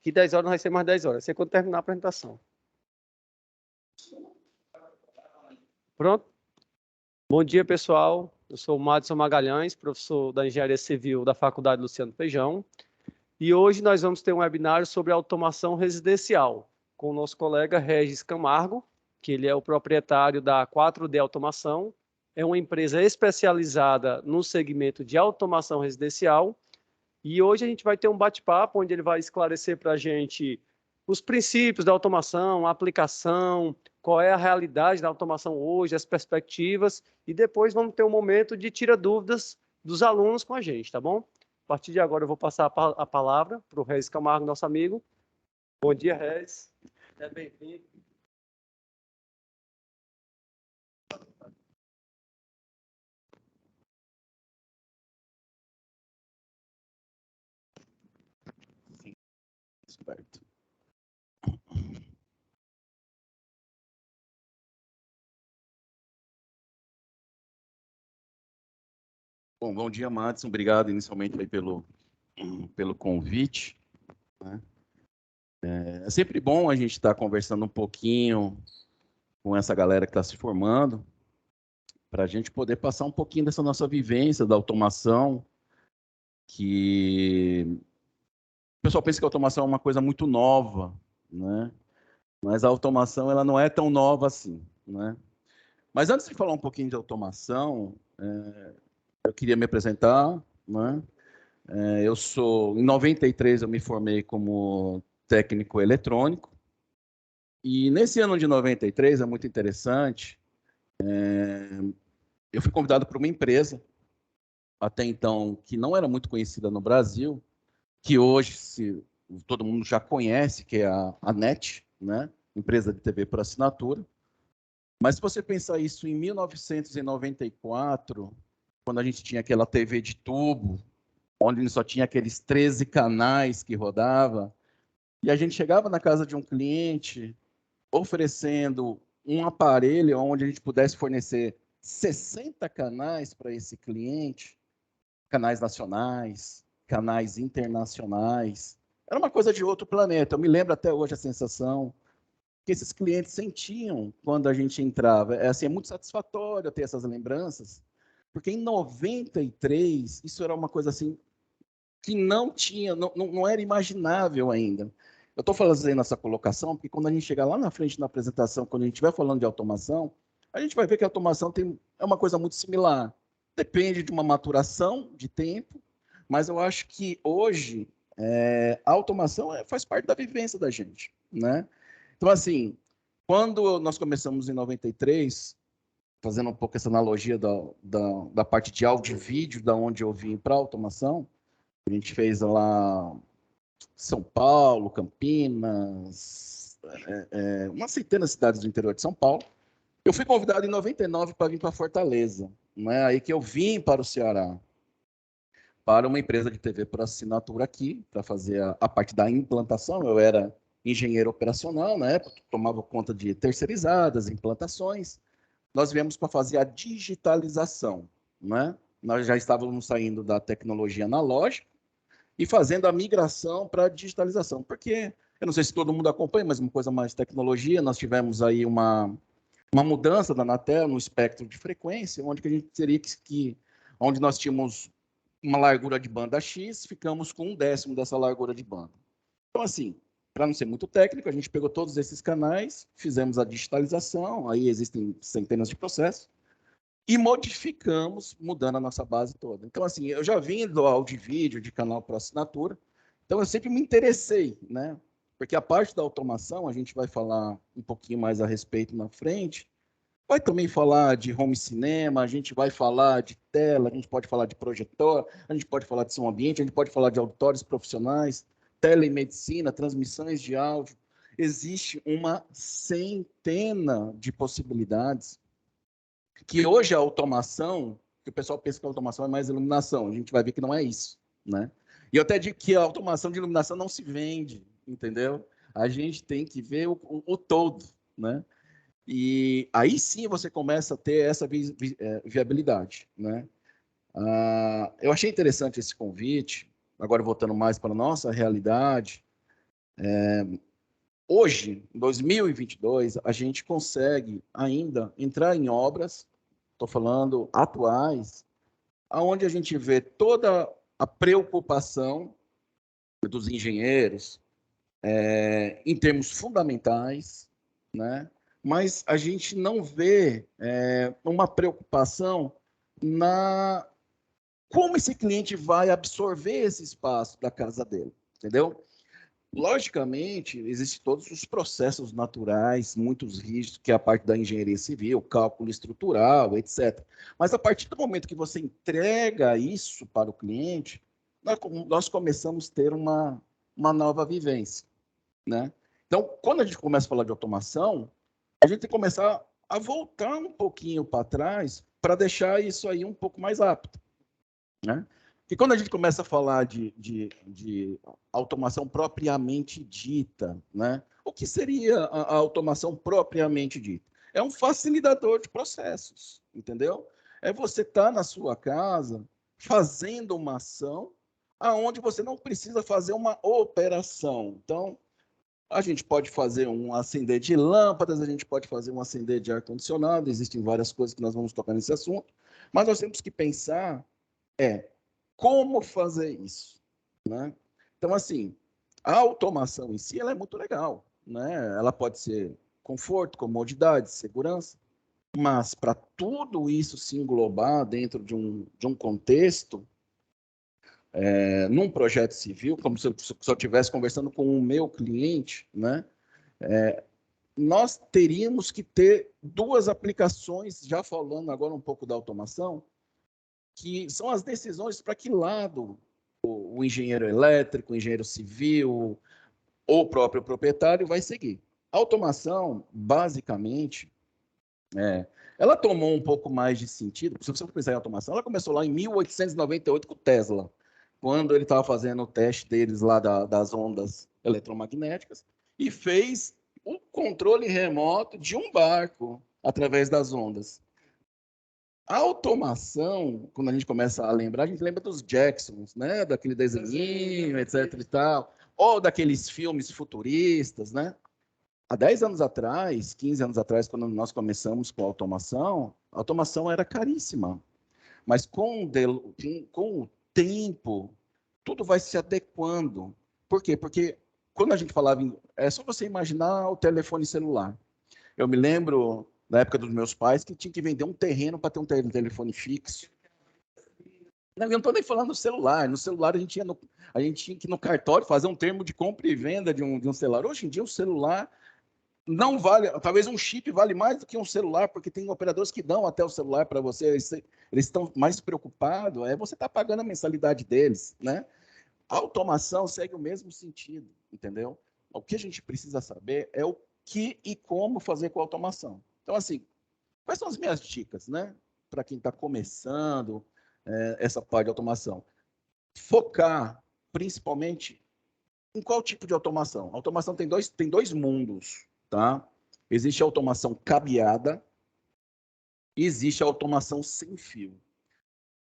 que 10 horas não vai ser mais 10 horas, vai ser quando terminar a apresentação. Pronto? Bom dia, pessoal. Eu sou o Madison Magalhães, professor da Engenharia Civil da Faculdade Luciano Feijão. E hoje nós vamos ter um webinário sobre automação residencial, com o nosso colega Regis Camargo, que ele é o proprietário da 4D Automação. É uma empresa especializada no segmento de automação residencial. E hoje a gente vai ter um bate-papo onde ele vai esclarecer para a gente os princípios da automação, a aplicação, qual é a realidade da automação hoje, as perspectivas, e depois vamos ter um momento de tira dúvidas dos alunos com a gente, tá bom? A partir de agora eu vou passar a palavra para o Regis Camargo, nosso amigo. Bom dia, Regis. É bem-vindo. Esperto. Bom dia, Madison. Obrigado inicialmente aí pelo convite, né? É sempre bom a gente estar conversando um pouquinho com essa galera que está se formando, para a gente poder passar um pouquinho dessa nossa vivência da automação, que o pessoal pensa que a automação é uma coisa muito nova, né? Mas a automação ela não é tão nova assim, né? Mas antes de falar um pouquinho de automação, eu queria me apresentar, né? Em 93 eu me formei como técnico eletrônico, e nesse ano de 93 é muito interessante, eu fui convidado por uma empresa, até então, que não era muito conhecida no Brasil, que hoje todo mundo já conhece, que é a NET, né? Empresa de TV por assinatura. Mas se você pensar isso em 1994, quando a gente tinha aquela TV de tubo, onde só tinha aqueles 13 canais que rodava, e a gente chegava na casa de um cliente oferecendo um aparelho onde a gente pudesse fornecer 60 canais para esse cliente, canais nacionais, canais internacionais. Era uma coisa de outro planeta. Eu me lembro até hoje a sensação que esses clientes sentiam quando a gente entrava. É muito satisfatório ter essas lembranças, porque em 93 isso era uma coisa assim que não era imaginável ainda. Eu estou fazendo essa colocação porque quando a gente chegar lá na frente na apresentação, quando a gente estiver falando de automação, a gente vai ver que a automação é uma coisa muito similar. Depende de uma maturação de tempo, mas eu acho que hoje a automação faz parte da vivência da gente, né? Então, assim, quando nós começamos em 93, fazendo um pouco essa analogia da parte de áudio e vídeo, da onde eu vim para a automação, a gente fez lá São Paulo, Campinas, uma centena de cidades do interior de São Paulo. Eu fui convidado em 99 para vir para Fortaleza, né? Aí que eu vim para o Ceará, para uma empresa de TV por assinatura aqui, para fazer a parte da implantação. Eu era engenheiro operacional na época, que tomava conta de terceirizadas, implantações. Nós viemos para fazer a digitalização, né? Nós já estávamos saindo da tecnologia analógica e fazendo a migração para a digitalização, porque eu não sei se todo mundo acompanha, mas uma coisa mais tecnologia, nós tivemos aí uma mudança da Anatel no espectro de frequência, onde que a gente teria onde nós tínhamos uma largura de banda X, ficamos com 1/10 dessa largura de banda. Então, assim, para não ser muito técnico, a gente pegou todos esses canais, fizemos a digitalização, aí existem centenas de processos, e modificamos, mudando a nossa base toda. Então, assim, eu já vim do áudio e vídeo, de canal por assinatura, então eu sempre me interessei, né? Porque a parte da automação, a gente vai falar um pouquinho mais a respeito na frente, vai também falar de home cinema, a gente vai falar de tela, a gente pode falar de projetor, a gente pode falar de som ambiente, a gente pode falar de auditórios profissionais, telemedicina, transmissões de áudio. Existe uma centena de possibilidades que hoje a automação, que o pessoal pensa que a automação é mais iluminação, a gente vai ver que não é isso, né? E eu até digo que a automação de iluminação não se vende, entendeu? A gente tem que ver o todo, né? E aí sim você começa a ter essa viabilidade, né? Eu achei interessante esse convite, agora voltando mais para a nossa realidade. Hoje, em 2022, a gente consegue ainda entrar em obras, estou falando atuais, onde a gente vê toda a preocupação dos engenheiros em termos fundamentais, né? Mas a gente não vê uma preocupação na como esse cliente vai absorver esse espaço da casa dele, entendeu? Logicamente, existem todos os processos naturais, muito rígidos, que é a parte da engenharia civil, cálculo estrutural, etc. Mas a partir do momento que você entrega isso para o cliente, nós começamos a ter uma nova vivência, né? Então, quando a gente começa a falar de automação, a gente tem que começar a voltar um pouquinho para trás para deixar isso aí um pouco mais apto, né? E quando a gente começa a falar de automação propriamente dita, né? O que seria a automação propriamente dita? É um facilitador de processos, entendeu? É você estar na sua casa fazendo uma ação aonde você não precisa fazer uma operação. Então, a gente pode fazer um acender de lâmpadas, a gente pode fazer um acender de ar-condicionado, existem várias coisas que nós vamos tocar nesse assunto, mas nós temos que pensar como fazer isso, né? Então, assim, a automação em si ela é muito legal, né? Ela pode ser conforto, comodidade, segurança, mas para tudo isso se englobar dentro de um contexto, num projeto civil, como se eu estivesse conversando com o meu cliente, né? Nós teríamos que ter duas aplicações, já falando agora um pouco da automação, que são as decisões para que lado o engenheiro elétrico, o engenheiro civil ou o próprio proprietário vai seguir. A automação, basicamente, ela tomou um pouco mais de sentido. Se você pensar em automação, ela começou lá em 1898 com o Tesla, quando ele estava fazendo o teste deles lá das ondas eletromagnéticas e fez o controle remoto de um barco através das ondas. A automação, quando a gente começa a lembrar, a gente lembra dos Jacksons, né? Daquele desenho, etc e tal, ou daqueles filmes futuristas, né? Há 10 anos atrás, 15 anos atrás, quando nós começamos com a automação era caríssima. Mas com o tempo, tudo vai se adequando. Por quê? Porque quando a gente falava é só você imaginar o telefone celular. Eu me lembro, na época dos meus pais, que tinha que vender um terreno para ter um telefone fixo. Não, eu não estou nem falando do celular. No celular, a gente tinha que ir no cartório fazer um termo de compra e venda de um celular. Hoje em dia, o celular não vale, talvez um chip vale mais do que um celular, porque tem operadores que dão até o celular para você, eles estão mais preocupados, você está pagando a mensalidade deles, né? A automação segue o mesmo sentido, entendeu? O que a gente precisa saber é o que e como fazer com a automação. Então, assim, quais são as minhas dicas, né? Para quem está começando essa parte de automação. Focar, principalmente, em qual tipo de automação? A automação tem dois mundos, tá? Existe a automação cabeada e existe a automação sem fio.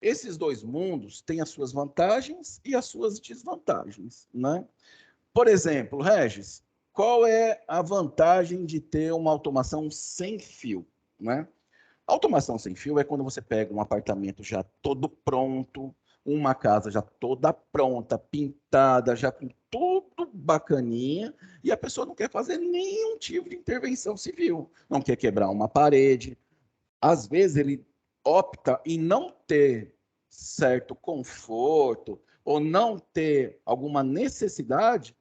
Esses dois mundos têm as suas vantagens e as suas desvantagens, né? Por exemplo, Regis, qual é a vantagem de ter uma automação sem fio, né? A automação sem fio é quando você pega um apartamento já todo pronto, uma casa já toda pronta, pintada, já com tudo bacaninha, e a pessoa não quer fazer nenhum tipo de intervenção civil, não quer quebrar uma parede. Às vezes ele opta em não ter certo conforto ou não ter alguma necessidade,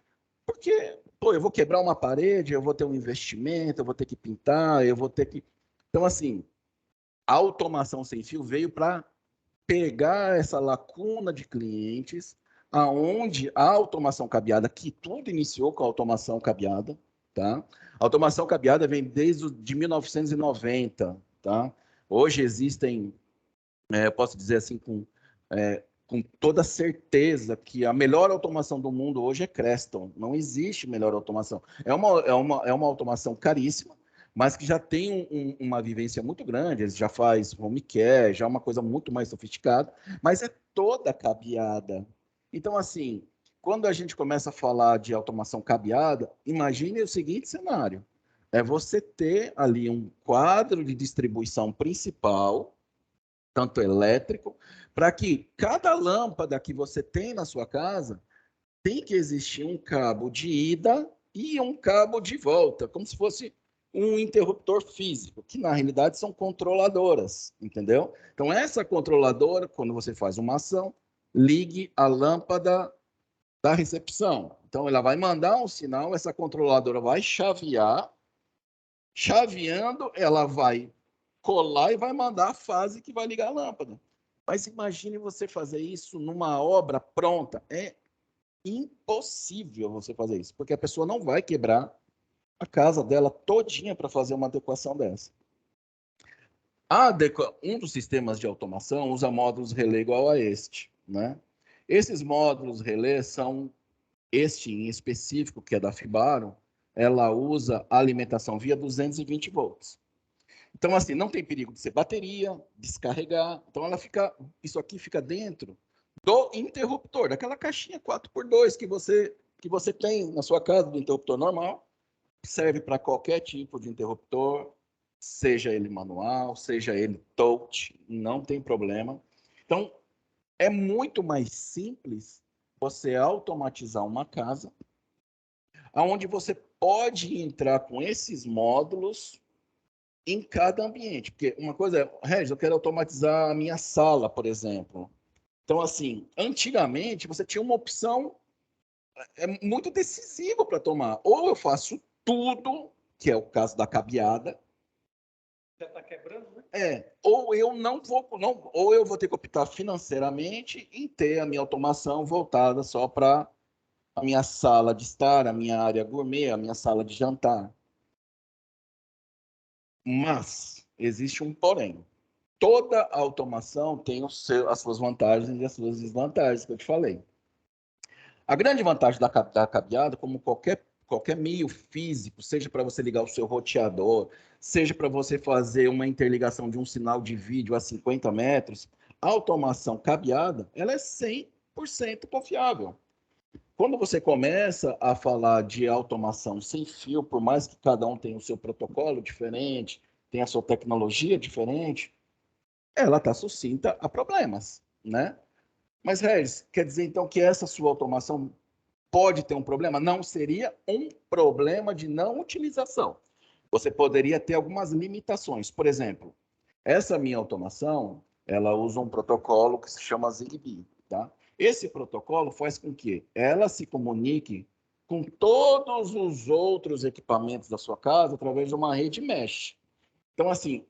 porque, pô, eu vou quebrar uma parede, eu vou ter um investimento, eu vou ter que pintar, eu vou ter que... Então, assim, a automação sem fio veio para pegar essa lacuna de clientes, aonde a automação cabeada, que tudo iniciou com a automação cabeada, tá? A automação cabeada vem desde de 1990, tá? Hoje existem, eu posso dizer assim, com toda certeza que a melhor automação do mundo hoje é Creston. Não existe melhor automação. É uma automação caríssima, mas que já tem uma vivência muito grande. Ele já faz home care, já é uma coisa muito mais sofisticada, mas é toda cabeada. Então, assim, quando a gente começa a falar de automação cabeada, imagine o seguinte cenário. É você ter ali um quadro de distribuição principal, tanto elétrico, para que cada lâmpada que você tem na sua casa tem que existir um cabo de ida e um cabo de volta, como se fosse um interruptor físico, que na realidade são controladoras, entendeu? Então, essa controladora, quando você faz uma ação, ligue a lâmpada da recepção. Então, ela vai mandar um sinal, essa controladora vai chavear, chaveando, ela vai colar e vai mandar a fase que vai ligar a lâmpada. Mas imagine você fazer isso numa obra pronta. É impossível você fazer isso, porque a pessoa não vai quebrar a casa dela todinha para fazer uma adequação dessa. Um dos sistemas de automação usa módulos relé igual a este, né? Esses módulos relé são, este em específico, que é da Fibaro, ela usa a alimentação via 220 volts. Então, assim, não tem perigo de ser bateria, descarregar. Então, isso aqui fica dentro do interruptor, daquela caixinha 4x2 que você tem na sua casa, do interruptor normal. Serve para qualquer tipo de interruptor, seja ele manual, seja ele touch, não tem problema. Então, é muito mais simples você automatizar uma casa, onde você pode entrar com esses módulos em cada ambiente. Porque uma coisa é, Regis, eu quero automatizar a minha sala, por exemplo. Então, assim, antigamente você tinha uma opção muito decisiva para tomar. Ou eu faço tudo, que é o caso da cabeada. Já está quebrando, né? Ou eu não vou, ou eu vou ter que optar financeiramente em ter a minha automação voltada só para a minha sala de estar, a minha área gourmet, a minha sala de jantar. Mas existe um porém. Toda automação tem as suas vantagens e as suas desvantagens, que eu te falei. A grande vantagem da cabeada, como qualquer meio físico, seja para você ligar o seu roteador, seja para você fazer uma interligação de um sinal de vídeo a 50 metros, a automação cabeada, ela é 100% confiável. Quando você começa a falar de automação sem fio, por mais que cada um tenha o seu protocolo diferente, tenha a sua tecnologia diferente, ela está sucinta a problemas, né? Mas, Regis, quer dizer então que essa sua automação pode ter um problema? Não seria um problema de não utilização. Você poderia ter algumas limitações. Por exemplo, essa minha automação, ela usa um protocolo que se chama Zigbee, tá? Esse protocolo faz com que ela se comunique com todos os outros equipamentos da sua casa através de uma rede mesh. Então, assim,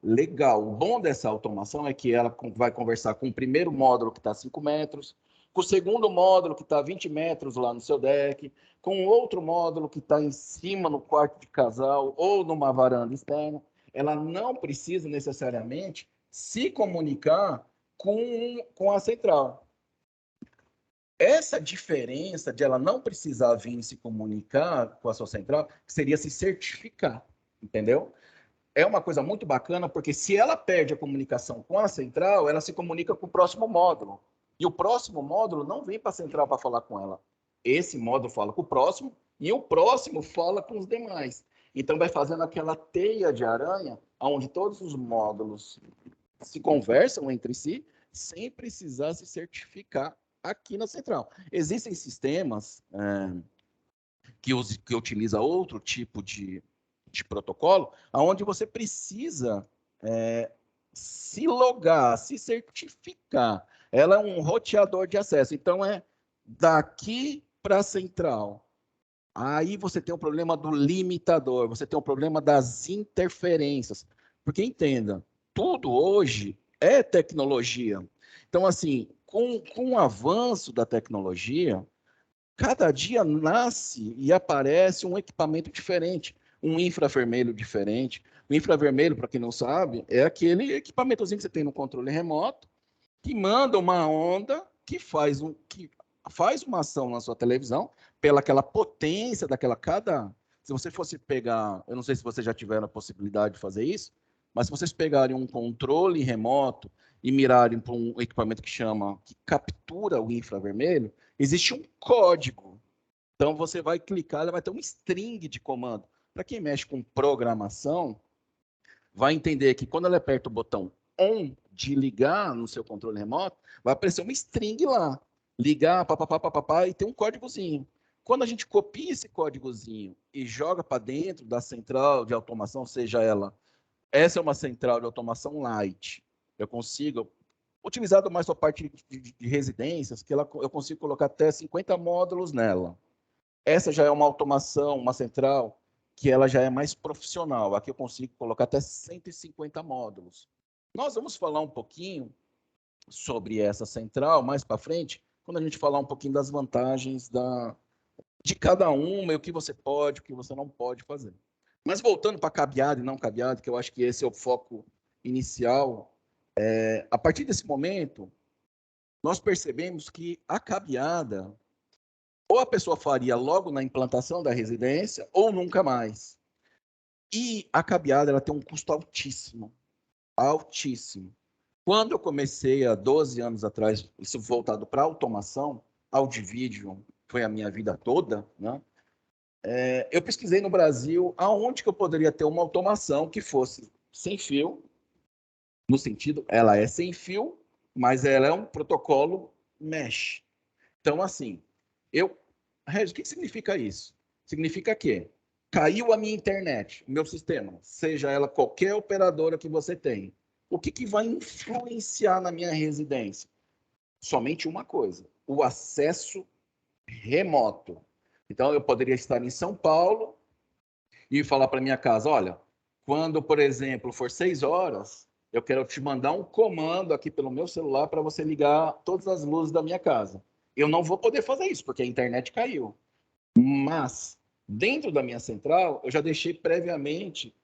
legal. O bom dessa automação é que ela vai conversar com o primeiro módulo que está a 5 metros, com o segundo módulo que está a 20 metros lá no seu deck, com outro módulo que está em cima no quarto de casal ou numa varanda externa. Ela não precisa necessariamente se comunicar com a central. Essa diferença de ela não precisar vir se comunicar com a sua central seria se certificar, entendeu? É uma coisa muito bacana, porque se ela perde a comunicação com a central, ela se comunica com o próximo módulo. E o próximo módulo não vem para a central para falar com ela. Esse módulo fala com o próximo e o próximo fala com os demais. Então vai fazendo aquela teia de aranha, onde todos os módulos se conversam entre si, sem precisar se certificar aqui na central. Existem sistemas que utilizam outro tipo de protocolo, onde você precisa se logar, se certificar. Ela é um roteador de acesso. Então, é daqui para a central. Aí você tem o problema do limitador, você tem o problema das interferências. Porque, entenda, tudo hoje é tecnologia. Então, assim, com o avanço da tecnologia, cada dia nasce e aparece um equipamento diferente, um infravermelho diferente. O infravermelho, para quem não sabe, é aquele equipamentozinho que você tem no controle remoto, que manda uma onda que faz uma ação na sua televisão, pela aquela potência daquela cada... Se você fosse pegar, eu não sei se vocês já tiveram a possibilidade de fazer isso, mas se vocês pegarem um controle remoto e mirarem para um equipamento que captura o infravermelho, existe um código. Então, você vai clicar, ela vai ter um string de comando. Para quem mexe com programação, vai entender que quando ela aperta o botão ON de ligar no seu controle remoto, vai aparecer uma string lá. Ligar, papapá, e tem um códigozinho. Quando a gente copia esse códigozinho e joga para dentro da central de automação, seja essa é uma central de automação light, eu consigo, utilizado mais para a parte de residências, que eu consigo colocar até 50 módulos nela. Essa já é uma automação, uma central, que ela já é mais profissional. Aqui eu consigo colocar até 150 módulos. Nós vamos falar um pouquinho sobre essa central mais para frente, quando a gente falar um pouquinho das vantagens de cada uma e o que você pode, o que você não pode fazer. Mas voltando para cabeado e não cabeado, que eu acho que esse é o foco inicial, a partir desse momento, nós percebemos que a cabeada, ou a pessoa faria logo na implantação da residência, ou nunca mais. E a cabeada ela tem um custo altíssimo, altíssimo. Quando eu comecei há 12 anos atrás, isso voltado para automação, Audivídeo foi a minha vida toda, né? Eu pesquisei no Brasil aonde que eu poderia ter uma automação que fosse sem fio, no sentido, ela é sem fio, mas ela é um protocolo mesh. Então, assim, o que significa isso? Significa que caiu a minha internet, o meu sistema, seja ela qualquer operadora que você tem, o que vai influenciar na minha residência? Somente uma coisa, o acesso remoto. Então, eu poderia estar em São Paulo e falar para minha casa, olha, quando, por exemplo, for 6 horas, eu quero te mandar um comando aqui pelo meu celular para você ligar todas as luzes da minha casa. Eu não vou poder fazer isso, porque a internet caiu. Mas, dentro da minha central, eu já deixei previamente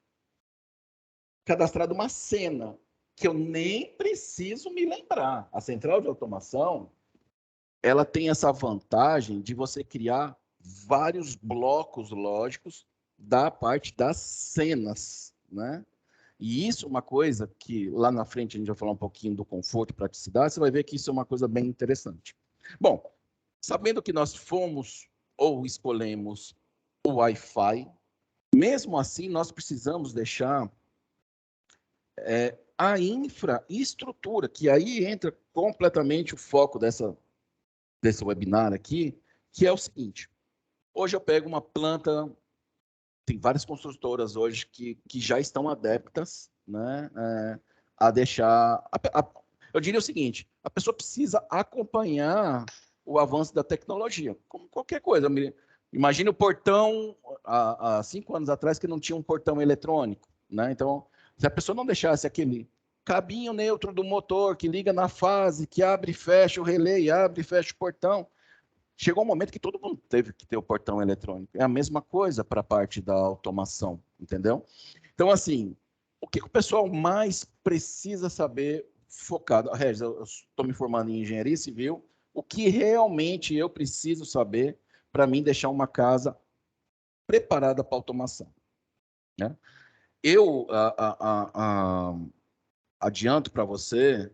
cadastrado uma cena que eu nem preciso me lembrar. A central de automação, ela tem essa vantagem de você criar vários blocos lógicos da parte das cenas, né? E isso é uma coisa que lá na frente a gente vai falar um pouquinho do conforto e praticidade, você vai ver que isso é uma coisa bem interessante. Bom, sabendo que nós fomos ou escolhemos o Wi-Fi, mesmo assim nós precisamos deixar a infraestrutura, que aí entra completamente o foco desse webinar aqui, que é o seguinte, hoje eu pego uma planta, tem várias construtoras hoje que já estão adeptas, né, a deixar... eu diria o seguinte, a pessoa precisa acompanhar o avanço da tecnologia, como qualquer coisa. Imagine o portão, há 5 anos atrás, que não tinha um portão eletrônico, né? Então, se a pessoa não deixasse aquele cabinho neutro do motor, que liga na fase, que abre e fecha o relé, abre e fecha o portão, chegou um momento que todo mundo teve que ter o portão eletrônico. É a mesma coisa para a parte da automação, entendeu? Então, assim, o que o pessoal mais precisa saber focado? Regis, eu estou me formando em engenharia civil, o que realmente eu preciso saber para mim deixar uma casa preparada para automação, né? Eu adianto para você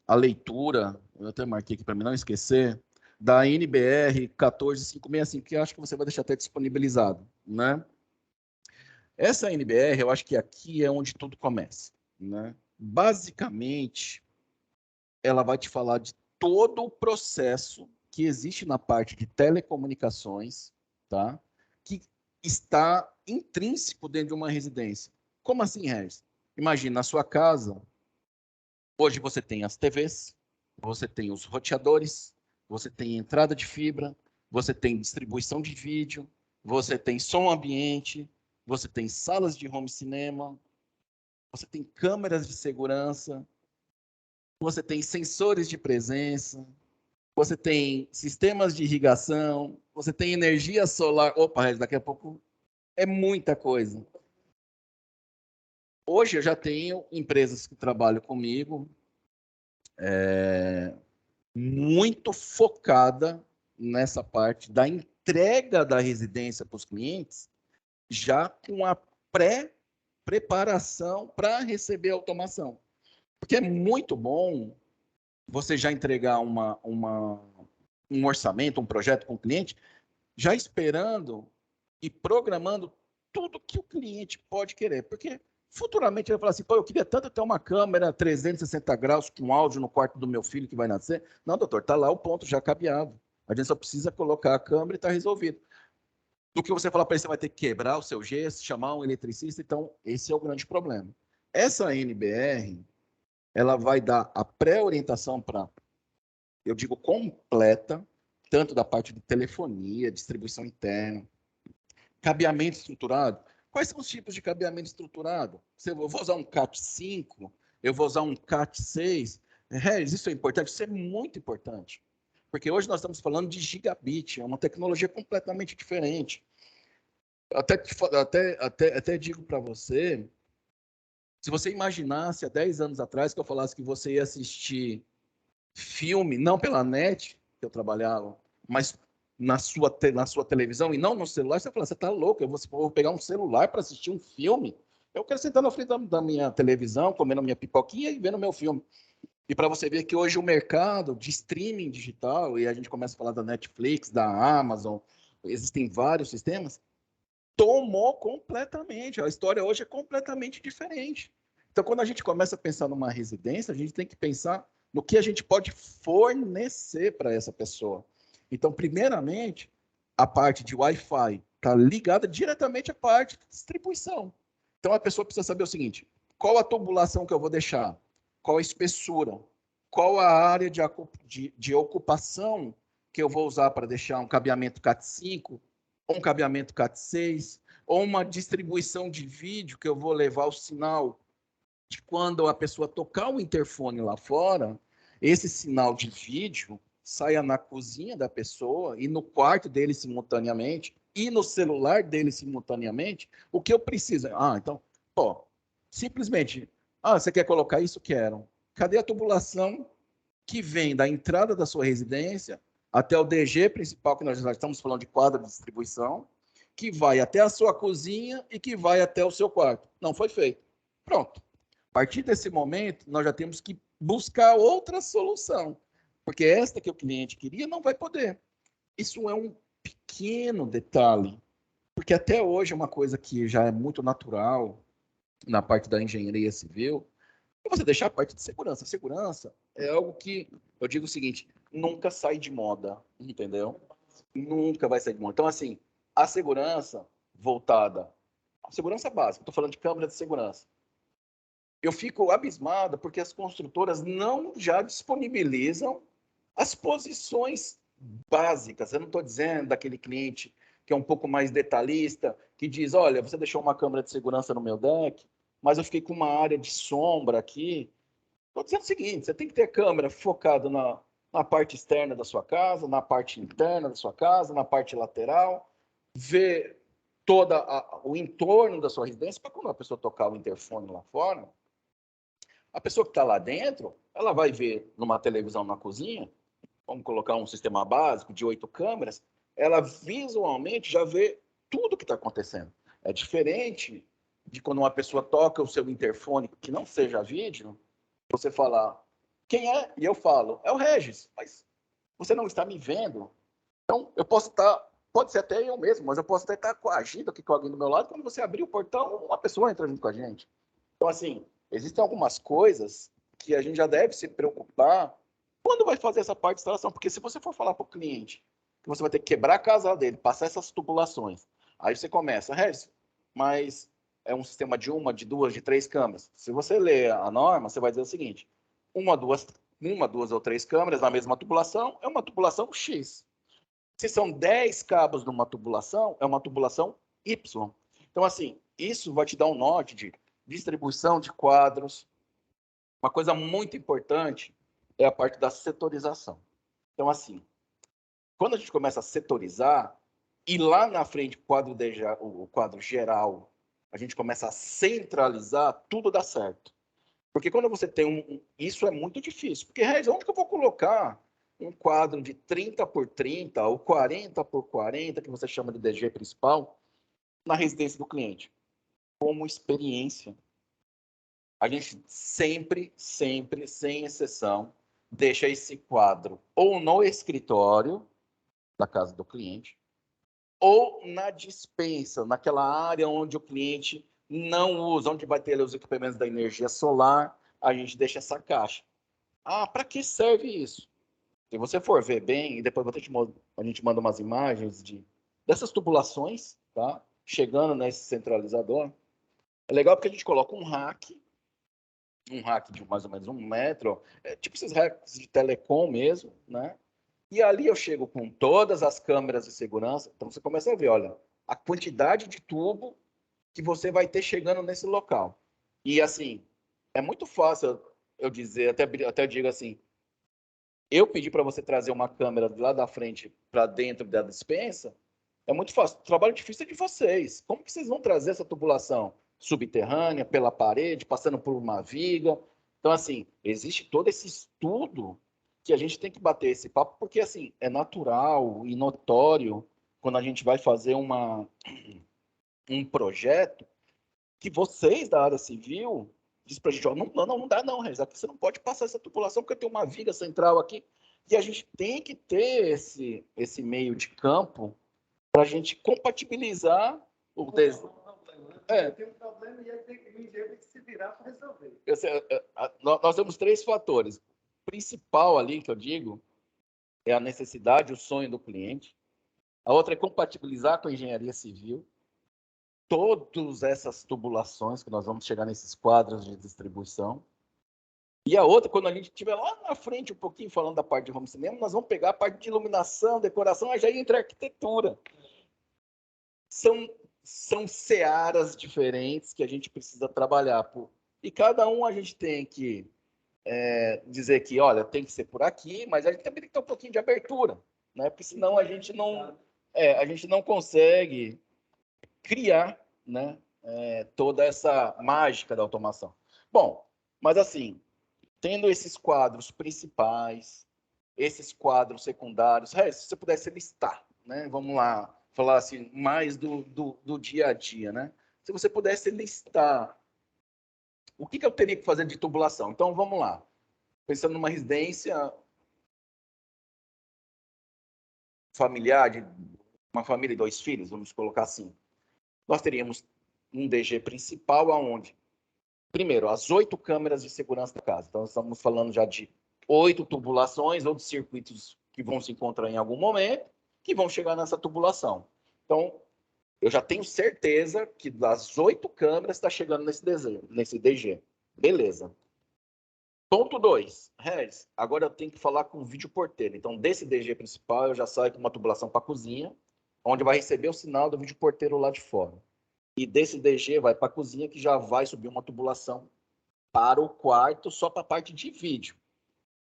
a leitura, eu até marquei aqui para mim não esquecer, da NBR 14565, que acho que você vai deixar até disponibilizado, né? Essa NBR, eu acho que aqui é onde tudo começa, né? Basicamente, ela vai te falar de todo o processo que existe na parte de telecomunicações, tá? Que está intrínseco dentro de uma residência. Como assim, Regis? Imagina, na sua casa, hoje você tem as TVs, você tem os roteadores, você tem entrada de fibra, você tem distribuição de vídeo, você tem som ambiente, você tem salas de home cinema, você tem câmeras de segurança, você tem sensores de presença, você tem sistemas de irrigação, você tem energia solar. Opa, daqui a pouco é muita coisa. Hoje eu já tenho empresas que trabalham comigo, muito focada nessa parte da entrega da residência para os clientes, já com a pré-preparação para receber a automação. Porque é muito bom você já entregar um orçamento, um projeto com o cliente, já esperando e programando tudo que o cliente pode querer. Porque futuramente ele vai falar assim, pô, eu queria tanto ter uma câmera 360 graus com áudio no quarto do meu filho que vai nascer. Não, doutor, tá lá o ponto já cabeado. A gente só precisa colocar a câmera e está resolvido. Do que você falar para ele, você vai ter que quebrar o seu gesso, chamar um eletricista. Então, esse é o grande problema. Essa NBR, ela vai dar a pré-orientação para, eu digo, completa, tanto da parte de telefonia, distribuição interna, cabeamento estruturado. Quais são os tipos de cabeamento estruturado? Eu vou usar um CAT5, eu vou usar um CAT6. Isso é importante? Isso é muito importante. Porque hoje nós estamos falando de gigabit, é uma tecnologia completamente diferente. Até digo para você, se você imaginasse há 10 anos atrás que eu falasse que você ia assistir filme, não pela net, que eu trabalhava, mas na sua televisão e não no celular, você fala, você está louco, eu vou pegar um celular para assistir um filme? Eu quero sentar na frente da minha televisão, comendo minha pipoquinha e vendo meu filme. E para você ver que hoje o mercado de streaming digital, e a gente começa a falar da Netflix, da Amazon, existem vários sistemas, tomou completamente. A história hoje é completamente diferente. Então, quando a gente começa a pensar numa residência, a gente tem que pensar no que a gente pode fornecer para essa pessoa. Então, primeiramente, a parte de Wi-Fi está ligada diretamente à parte de distribuição. Então, a pessoa precisa saber o seguinte: qual a tubulação que eu vou deixar? Qual a espessura? Qual a área de ocupação que eu vou usar para deixar um cabeamento CAT5, ou um cabeamento CAT6, ou uma distribuição de vídeo que eu vou levar o sinal de quando a pessoa tocar o interfone lá fora, esse sinal de vídeo saia na cozinha da pessoa e no quarto dele simultaneamente e no celular dele simultaneamente. O que eu preciso? Então, pô, simplesmente, você quer colocar isso? Quero. Cadê a tubulação que vem da entrada da sua residência até o DG principal, que nós já estamos falando de quadro de distribuição, que vai até a sua cozinha e que vai até o seu quarto? Não foi feito. Pronto. A partir desse momento, nós já temos que buscar outra solução, porque esta que o cliente queria não vai poder. Isso é um pequeno detalhe, porque até hoje é uma coisa que já é muito natural na parte da engenharia civil, é você deixar a parte de segurança. Segurança é algo que, eu digo o seguinte, nunca sai de moda, entendeu? Nunca vai sair de moda. Então, assim, a segurança voltada, a segurança básica, estou falando de câmera de segurança, eu fico abismado porque as construtoras não já disponibilizam as posições básicas. Eu não estou dizendo daquele cliente que é um pouco mais detalhista, que diz, olha, você deixou uma câmera de segurança no meu deck, mas eu fiquei com uma área de sombra aqui. Estou dizendo o seguinte, você tem que ter câmera focada na parte externa da sua casa, na parte interna da sua casa, na parte lateral, ver todo o entorno da sua residência, para quando a pessoa tocar o interfone lá fora, a pessoa que está lá dentro, ela vai ver numa televisão na cozinha, vamos colocar um sistema básico de 8 câmeras, ela visualmente já vê tudo o que está acontecendo. É diferente de quando uma pessoa toca o seu interfone, que não seja vídeo, você falar, quem é? E eu falo, é o Regis, mas você não está me vendo. Então, eu posso estar, pode ser até eu mesmo, mas eu posso até estar coagido aqui com alguém do meu lado, quando você abrir o portão, uma pessoa entra junto com a gente. Então, assim, existem algumas coisas que a gente já deve se preocupar quando vai fazer essa parte de instalação, porque se você for falar para o cliente que você vai ter que quebrar a casa dele, passar essas tubulações, aí você começa, Regis, mas é um sistema de uma, de duas, de três câmeras. Se você ler a norma, você vai dizer o seguinte, uma, duas ou três câmeras na mesma tubulação é uma tubulação X. Se são 10 cabos numa tubulação, é uma tubulação Y. Então, assim, isso vai te dar um norte de distribuição de quadros. Uma coisa muito importante é a parte da setorização. Então, assim, quando a gente começa a setorizar, e lá na frente o quadro geral, a gente começa a centralizar, tudo dá certo. Porque quando você tem isso é muito difícil. Porque, Regis, onde que eu vou colocar um quadro de 30 por 30 ou 40 por 40, que você chama de DG principal, na residência do cliente? Como experiência. a gente sempre, sempre, sem exceção, deixa esse quadro ou no escritório da casa do cliente, ou na despensa, naquela área onde o cliente não usa, onde vai ter os equipamentos da energia solar, a gente deixa essa caixa. Ah, para que serve isso? Se você for ver bem, e depois a gente manda umas imagens dessas tubulações, tá? Chegando nesse centralizador. É legal porque a gente coloca um rack de mais ou menos 1 metro, tipo esses racks de telecom mesmo, né? E ali eu chego com todas as câmeras de segurança. Então você começa a ver, olha, a quantidade de tubo que você vai ter chegando nesse local. E assim, é muito fácil eu dizer, até digo assim, eu pedi para você trazer uma câmera de lá da frente para dentro da despensa, é muito fácil. O trabalho difícil é de vocês. Como que vocês vão trazer essa tubulação subterrânea, pela parede, passando por uma viga? Então, assim, existe todo esse estudo que a gente tem que bater esse papo, porque, assim, é natural e notório quando a gente vai fazer um projeto que vocês da área civil diz para a gente, ó, não dá não, Regis, aqui você não pode passar essa tubulação porque tem uma viga central aqui. E a gente tem que ter esse meio de campo para a gente compatibilizar o desenho. Tem um problema e aí o engenheiro tem que se virar para resolver. Nós temos 3 fatores. O principal ali, que eu digo, é a necessidade, o sonho do cliente. A outra é compatibilizar com a engenharia civil. Todas essas tubulações, que nós vamos chegar nesses quadros de distribuição. E a outra, quando a gente estiver lá na frente, um pouquinho falando da parte de home cinema, nós vamos pegar a parte de iluminação, decoração, aí já entra a arquitetura. São searas diferentes que a gente precisa trabalhar. E cada um a gente tem que dizer que, olha, tem que ser por aqui, mas a gente também tem que ter um pouquinho de abertura, né? Porque senão a gente não consegue criar, né, toda essa mágica da automação. Bom, mas assim, tendo esses quadros principais, esses quadros secundários, se você pudesse listar, né? Vamos lá, falar assim, mais do dia a dia, né? Se você pudesse listar, o que eu teria que fazer de tubulação? Então, vamos lá. Pensando numa residência familiar, de uma família e 2 filhos, vamos colocar assim. Nós teríamos um DG principal aonde? Primeiro, as 8 câmeras de segurança da casa. Então, estamos falando já de 8 tubulações ou de circuitos que vão se encontrar em algum momento, que vão chegar nessa tubulação. Então, eu já tenho certeza que das 8 câmeras está chegando nesse DG. Beleza. Ponto 2. Regis, agora eu tenho que falar com o vídeo porteiro. Então, desse DG principal, eu já saio com uma tubulação para a cozinha, onde vai receber o sinal do vídeo porteiro lá de fora. E desse DG vai para a cozinha, que já vai subir uma tubulação para o quarto, só para a parte de vídeo.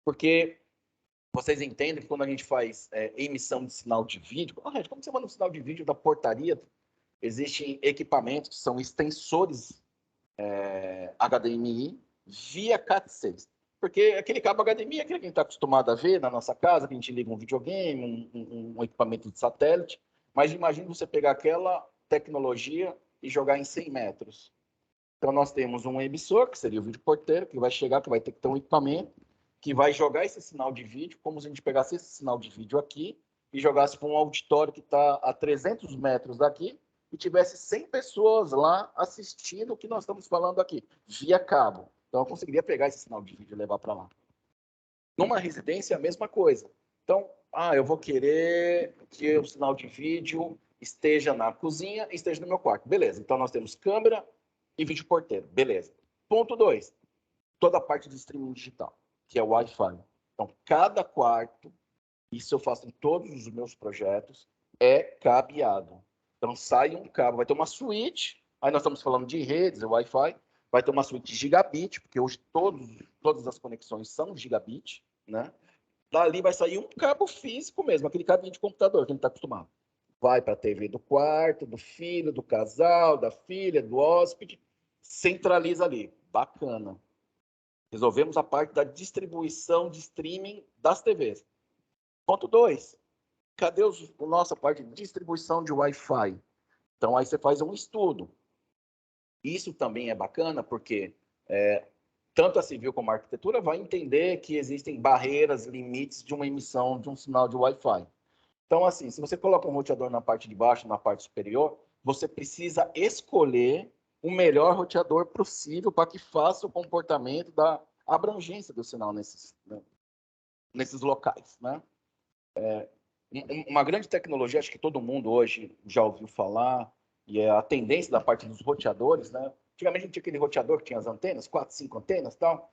Porque vocês entendem que quando a gente faz emissão de sinal de vídeo, como você manda um sinal de vídeo da portaria, existem equipamentos que são extensores HDMI via Cat6. Porque aquele cabo HDMI é aquele que a gente está acostumado a ver na nossa casa, que a gente liga um videogame, um equipamento de satélite. Mas imagine você pegar aquela tecnologia e jogar em 100 metros. Então, nós temos um emissor, que seria o vídeo porteiro, que vai chegar, que vai ter que ter um equipamento, que vai jogar esse sinal de vídeo, como se a gente pegasse esse sinal de vídeo aqui e jogasse para um auditório que está a 300 metros daqui e tivesse 100 pessoas lá assistindo o que nós estamos falando aqui, via cabo. Então, eu conseguiria pegar esse sinal de vídeo e levar para lá. Numa residência, a mesma coisa. Então, eu vou querer que o sinal de vídeo esteja na cozinha e esteja no meu quarto. Beleza, então nós temos câmera e vídeo porteiro. Beleza. Ponto 2. Toda a parte de streaming digital, que é o Wi-Fi. Então, cada quarto, isso eu faço em todos os meus projetos, é cabeado. Então, sai um cabo, vai ter uma suíte, aí nós estamos falando de redes, Wi-Fi, vai ter uma suíte gigabit, porque hoje todas as conexões são gigabit, né? Dali vai sair um cabo físico mesmo, aquele cabinho de computador que a gente está acostumado. Vai para a TV do quarto, do filho, do casal, da filha, do hóspede, centraliza ali. Bacana. Resolvemos a parte da distribuição de streaming das TVs. Ponto 2. Cadê a nossa parte de distribuição de Wi-Fi? Então, aí você faz um estudo. Isso também é bacana porque tanto a civil como a arquitetura vai entender que existem barreiras, limites de uma emissão de um sinal de Wi-Fi. Então, assim, se você coloca um roteador na parte de baixo, na parte superior, você precisa escolher o melhor roteador possível para que faça o comportamento da abrangência do sinal nesses locais, né? Uma grande tecnologia, acho que todo mundo hoje já ouviu falar, e é a tendência da parte dos roteadores, né? Antigamente a gente tinha aquele roteador que tinha as antenas, 4, 5 antenas e tal.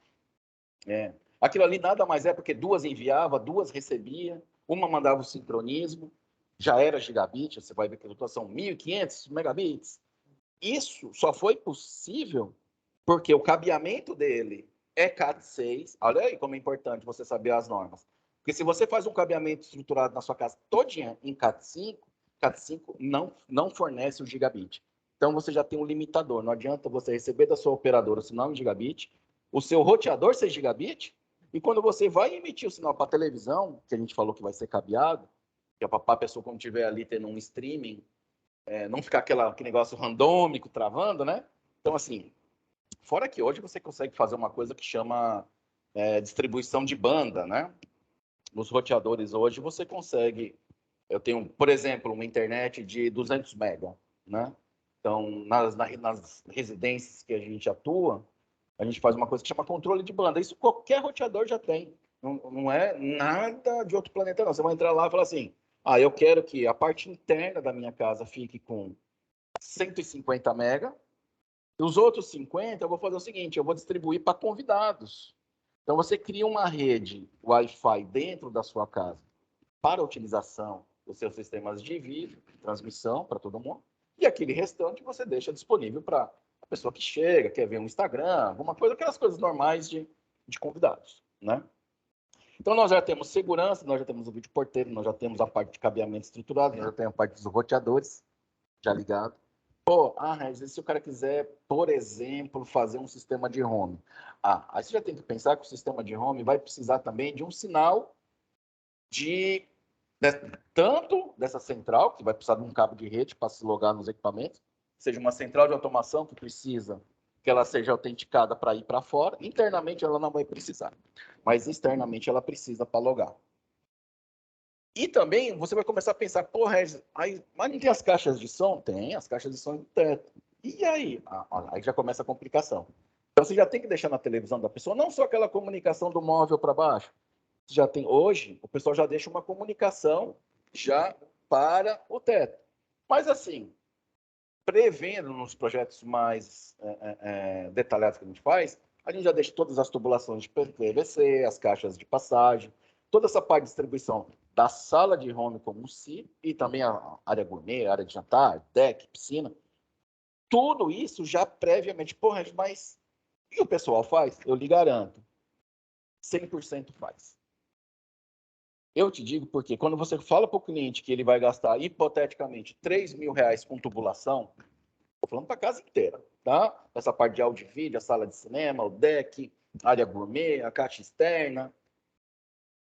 Aquilo ali nada mais é porque 2 enviava, 2 recebia, uma mandava o sincronismo, já era gigabit, você vai ver que são 1.500 megabits. Isso só foi possível porque o cabeamento dele é Cat6. Olha aí como é importante você saber as normas. Porque se você faz um cabeamento estruturado na sua casa todinha em Cat5, Cat5 não fornece o gigabit. Então você já tem um limitador. Não adianta você receber da sua operadora o sinal em gigabit, o seu roteador ser gigabit, e quando você vai emitir o sinal para a televisão, que a gente falou que vai ser cabeado, que é para a pessoa quando estiver ali tendo um streaming, não ficar aquele negócio randômico travando, né? Então, assim, fora que hoje você consegue fazer uma coisa que chama distribuição de banda, né? Nos roteadores hoje você consegue... Eu tenho, por exemplo, uma internet de 200 mega, né? Então, nas residências que a gente atua, a gente faz uma coisa que chama controle de banda. Isso qualquer roteador já tem. Não é nada de outro planeta, não. Você vai entrar lá e falar assim, eu quero que a parte interna da minha casa fique com 150 mega, e os outros 50 eu vou fazer o seguinte, eu vou distribuir para convidados. Então, você cria uma rede Wi-Fi dentro da sua casa para a utilização dos seus sistemas de vídeo, transmissão para todo mundo, e aquele restante você deixa disponível para a pessoa que chega, quer ver um Instagram, alguma coisa, aquelas coisas normais de convidados, né? Então, nós já temos segurança, nós já temos o vídeo porteiro, nós já temos a parte de cabeamento estruturado, nós já temos a parte dos roteadores já ligado. Regis, e se o cara quiser, por exemplo, fazer um sistema de home? Aí você já tem que pensar que o sistema de home vai precisar também de um sinal tanto dessa central, que vai precisar de um cabo de rede para se logar nos equipamentos, seja uma central de automação que precisa que ela seja autenticada para ir para fora. Internamente ela não vai precisar, mas externamente ela precisa para logar. E também você vai começar a pensar, Regis, mas não tem as caixas de som? Tem, as caixas de som do teto. E aí? Aí já começa a complicação. Então você já tem que deixar na televisão da pessoa não só aquela comunicação do móvel para baixo. Você já tem, hoje, o pessoal já deixa uma comunicação já para o teto. Mas assim, prevendo nos projetos mais detalhados que a gente já deixa todas as tubulações de PVC, as caixas de passagem, toda essa parte de distribuição da sala de home como si, e também a área gourmet, a área de jantar, deck, piscina, tudo isso já previamente. Mas o que o pessoal faz? Eu lhe garanto, 100% faz. Eu te digo porque quando você fala para o cliente que ele vai gastar, hipoteticamente, R$3.000 com tubulação, estou falando para a casa inteira, tá? Essa parte de áudio e vídeo, a sala de cinema, o deck, área gourmet, a caixa externa.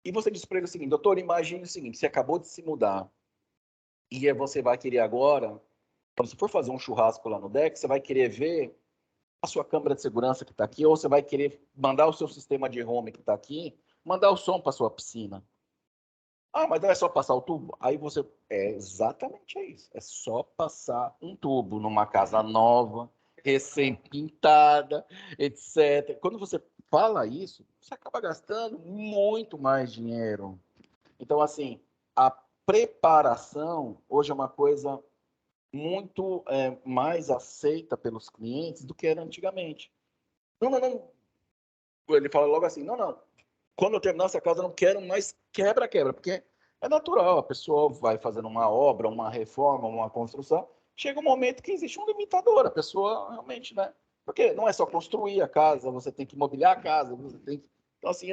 E você diz para ele o seguinte, doutor, imagine o seguinte, você acabou de se mudar e você vai querer agora, quando você for fazer um churrasco lá no deck, você vai querer ver a sua câmera de segurança que está aqui, ou você vai querer mandar o seu sistema de home que está aqui, mandar o som para sua piscina. Mas não é só passar o tubo? Aí você... exatamente isso. É só passar um tubo numa casa nova, recém-pintada, etc. Quando você fala isso, você acaba gastando muito mais dinheiro. Então, assim, a preparação hoje é uma coisa muito mais aceita pelos clientes do que era antigamente. Não. Ele fala logo assim, não. Quando eu terminar essa casa, eu não quero mais quebra-quebra, porque é natural, a pessoa vai fazendo uma obra, uma reforma, uma construção, chega um momento que existe um limitador, a pessoa realmente, né? Porque não é só construir a casa, você tem que mobiliar a casa, você tem que... Então, assim,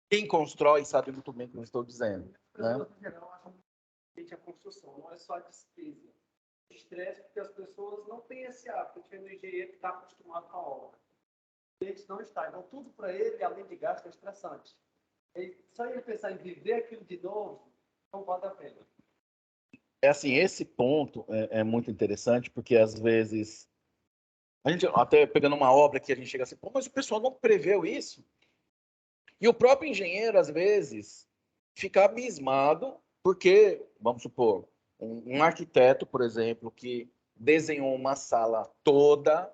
quem constrói sabe muito bem o que eu estou dizendo. Né? No geral, acham que a construção não é só a despesa. O estresse porque as pessoas não têm esse hábito, porque o engenheiro que está acostumado com a obra. O cliente não está. Então, tudo para ele, além de gasto, é estressante. Só ele pensar em viver aquilo de novo, não vale a pena. Assim, esse ponto é muito interessante, porque às vezes A gente até pegando uma obra que a gente chega assim, pô, mas o pessoal não preveu isso. E o próprio engenheiro, às vezes, fica abismado, porque, vamos supor, um arquiteto, por exemplo, que desenhou uma sala toda,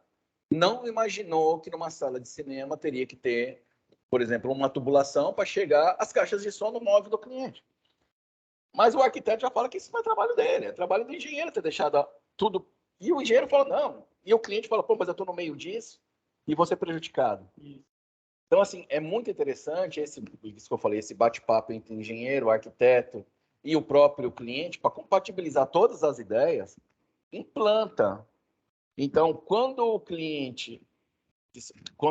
não imaginou que numa sala de cinema teria que ter, por exemplo, uma tubulação para chegar às caixas de som no móvel do cliente. Mas o arquiteto já fala que isso não é trabalho dele, é trabalho do engenheiro ter deixado tudo. E o engenheiro fala, não. E o cliente fala, pô, mas eu estou no meio disso e vou ser prejudicado. Então, assim, é muito interessante isso que eu falei, esse bate-papo entre engenheiro, arquiteto e o próprio cliente para compatibilizar todas as ideias, implanta. Então, quando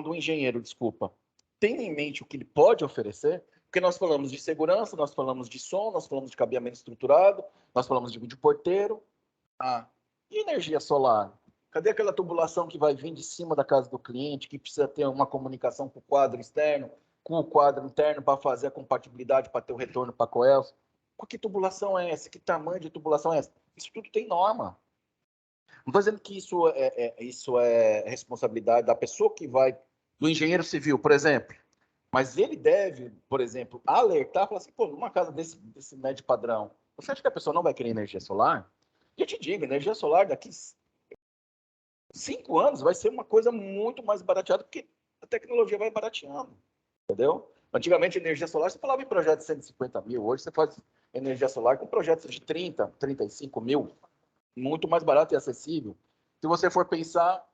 o engenheiro, desculpa, tem em mente o que ele pode oferecer, porque nós falamos de segurança, nós falamos de som, nós falamos de cabeamento estruturado, nós falamos de porteiro, e energia solar? Cadê aquela tubulação que vai vir de cima da casa do cliente, que precisa ter uma comunicação com o quadro externo, com o quadro interno para fazer a compatibilidade, para ter o retorno para a Coelce? Que tubulação é essa? Que tamanho de tubulação é essa? Isso tudo tem norma. Não estou dizendo que isso é responsabilidade da pessoa que vai, do engenheiro civil, por exemplo. Mas ele deve, por exemplo, alertar, falar assim, pô, numa casa desse médio padrão, você acha que a pessoa não vai querer energia solar? E eu te digo, energia solar daqui 5 anos vai ser uma coisa muito mais barateada, porque a tecnologia vai barateando, entendeu? Antigamente, energia solar, você falava em projetos de 150 mil, hoje você faz energia solar com projetos de 30, 35 mil, muito mais barato e acessível. Se você for pensar,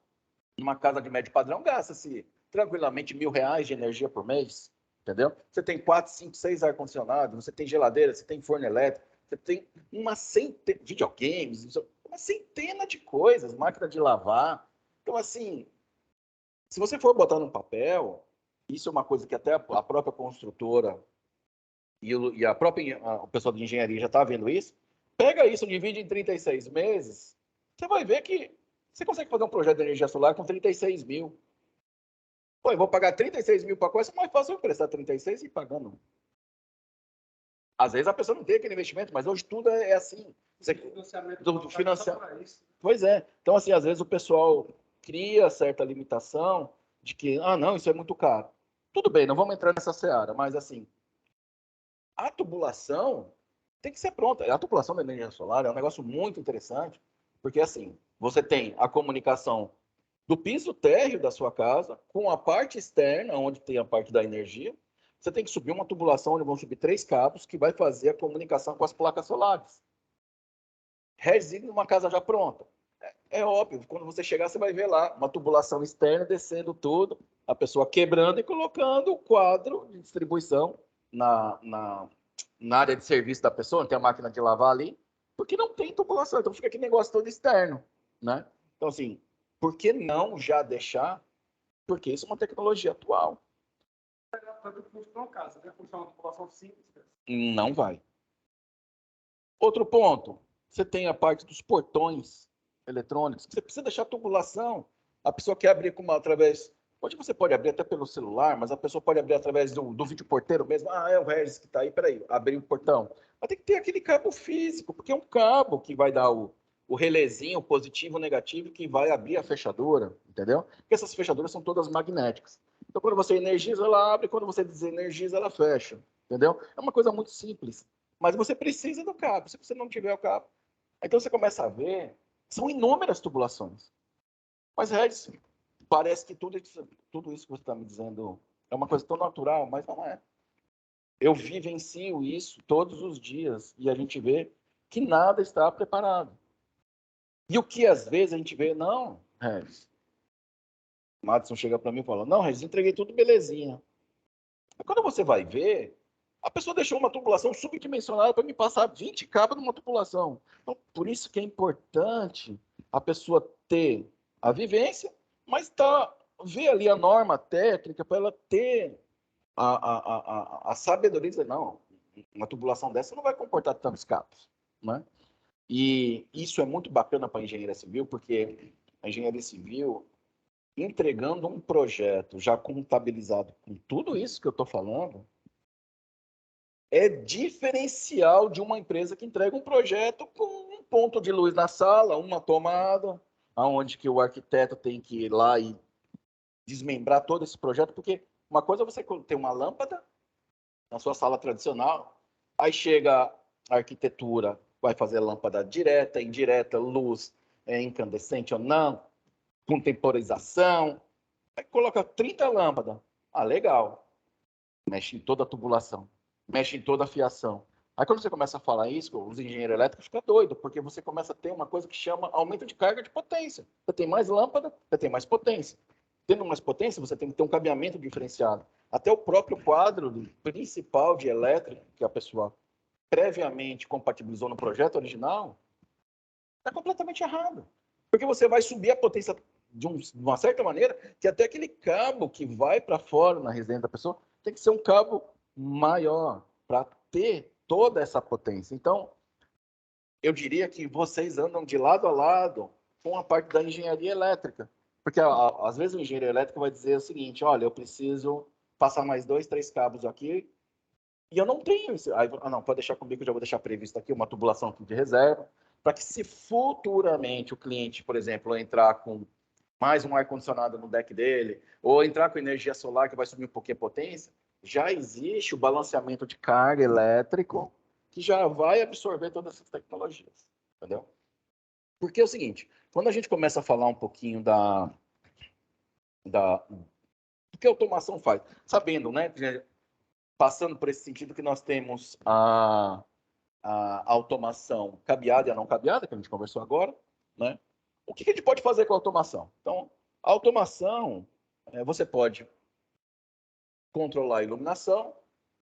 numa casa de médio padrão, gasta-se tranquilamente R$ 1.000 de energia por mês, entendeu? Você tem 4, 5, 6 ar-condicionados, você tem geladeira, você tem forno elétrico, você tem uma centena de videogames, uma centena de coisas, máquina de lavar. Então, assim, se você for botar no papel, isso é uma coisa que até a própria construtora e o pessoal de engenharia já está vendo isso, pega isso, divide em 36 meses, você vai ver que você consegue fazer um projeto de energia solar com 36 mil. Pô, eu vou pagar 36 mil para coisa, é mais fácil eu emprestar 36 e ir pagando. Às vezes a pessoa não tem aquele investimento, mas hoje tudo é assim. Você, do financiamento. Pois é. Então, assim, às vezes o pessoal cria certa limitação de que, não, isso é muito caro. Tudo bem, não vamos entrar nessa seara, mas assim, a tubulação tem que ser pronta. A tubulação da energia solar é um negócio muito interessante, porque assim, você tem a comunicação do piso térreo da sua casa com a parte externa, onde tem a parte da energia. Você tem que subir uma tubulação onde vão subir 3 cabos que vai fazer a comunicação com as placas solares. Reside numa casa já pronta. É óbvio, quando você chegar, você vai ver lá uma tubulação externa descendo tudo, a pessoa quebrando e colocando o quadro de distribuição na área de serviço da pessoa, tem a máquina de lavar ali, porque não tem tubulação, então fica aquele negócio todo externo, né? Então, assim, por que não já deixar? Porque isso é uma tecnologia atual. Não vai. Outro ponto, você tem a parte dos portões eletrônicos, você precisa deixar tubulação. A pessoa quer abrir através... Hoje você pode abrir até pelo celular, mas a pessoa pode abrir através do vídeo porteiro mesmo. É o Regis que está aí, peraí, abrir o portão. Mas tem que ter aquele cabo físico, porque é um cabo que vai dar o relezinho positivo ou negativo que vai abrir a fechadura, entendeu? Porque essas fechaduras são todas magnéticas. Então, quando você energiza, ela abre, quando você desenergiza, ela fecha, entendeu? É uma coisa muito simples. Mas você precisa do cabo. Se você não tiver o cabo, então você começa a ver, são inúmeras tubulações. Mas, Regis, parece que tudo isso que você está me dizendo é uma coisa tão natural, mas não é. Eu vivencio isso todos os dias e a gente vê que nada está preparado. E o que às vezes a gente vê, não, Regis. O Madison chega para mim e fala, não, Regis, entreguei tudo belezinha. Mas quando você vai ver, a pessoa deixou uma tubulação subdimensionada para me passar 20 cabos numa tubulação. Então, por isso que é importante a pessoa ter a vivência, mas ver ali a norma técnica para ela ter a sabedoria de dizer, não, uma tubulação dessa não vai comportar tantos cabos, né? E isso é muito bacana para a engenharia civil, porque a engenharia civil, entregando um projeto já contabilizado com tudo isso que eu estou falando, é diferencial de uma empresa que entrega um projeto com um ponto de luz na sala, uma tomada, aonde que o arquiteto tem que ir lá e desmembrar todo esse projeto, porque uma coisa é você ter uma lâmpada na sua sala tradicional, aí chega a arquitetura, vai fazer lâmpada direta, indireta, luz incandescente ou não, com temporização, aí coloca 30 lâmpadas. Ah, legal. Mexe em toda a tubulação, mexe em toda a fiação. Aí quando você começa a falar isso, os engenheiros elétricos ficam doidos, porque você começa a ter uma coisa que chama aumento de carga de potência. Você tem mais lâmpada, você tem mais potência. Tendo mais potência, você tem que ter um cabeamento diferenciado. Até o próprio quadro principal de elétrica que a pessoa previamente compatibilizou no projeto original está completamente errado. Porque você vai subir a potência de uma certa maneira que até aquele cabo que vai para fora na residência da pessoa tem que ser um cabo maior para ter toda essa potência. Então, eu diria que vocês andam de lado a lado com a parte da engenharia elétrica. Porque, às vezes, o engenheiro elétrico vai dizer o seguinte, olha, eu preciso passar mais 2, 3 cabos aqui e eu não tenho isso. Aí, não, pode deixar comigo, eu já vou deixar previsto aqui uma tubulação aqui de reserva, para que se futuramente o cliente, por exemplo, entrar com mais um ar-condicionado no deck dele, ou entrar com energia solar que vai subir um pouquinho a potência, já existe o balanceamento de carga elétrico que já vai absorver todas essas tecnologias, entendeu? Porque é o seguinte, quando a gente começa a falar um pouquinho do que a automação faz, sabendo, né, passando por esse sentido que nós temos a automação cabeada e a não cabeada, que a gente conversou agora, né? O que a gente pode fazer com a automação? Então, a automação, você pode controlar a iluminação,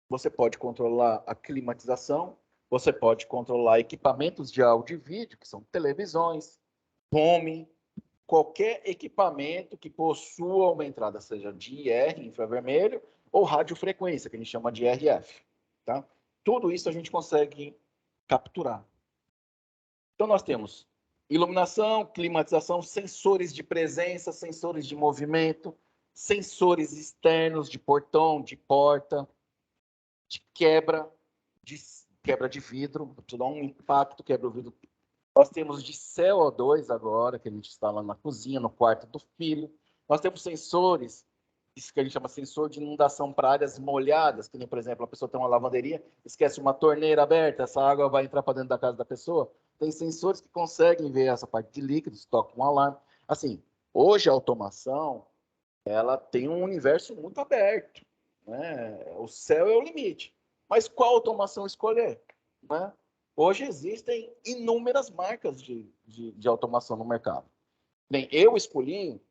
você pode controlar a climatização, você pode controlar equipamentos de áudio e vídeo, que são televisões, home, qualquer equipamento que possua uma entrada, seja de IR, infravermelho, ou radiofrequência, que a gente chama de RF. Tá? Tudo isso a gente consegue capturar. Então, nós temos iluminação, climatização, sensores de presença, sensores de movimento, sensores externos de portão, de porta, de quebra de vidro, para dar um impacto, quebra o vidro. Nós temos de CO2 agora, que a gente instala na cozinha, no quarto do filho. Nós temos sensores, isso que a gente chama sensor de inundação para áreas molhadas, que nem, por exemplo, a pessoa tem uma lavanderia, esquece uma torneira aberta, essa água vai entrar para dentro da casa da pessoa. Tem sensores que conseguem ver essa parte de líquidos, tocam um alarme. Assim, hoje a automação, ela tem um universo muito aberto, né? O céu é o limite. Mas qual automação escolher? Né? Hoje existem inúmeras marcas de automação no mercado. Bem, eu escolhi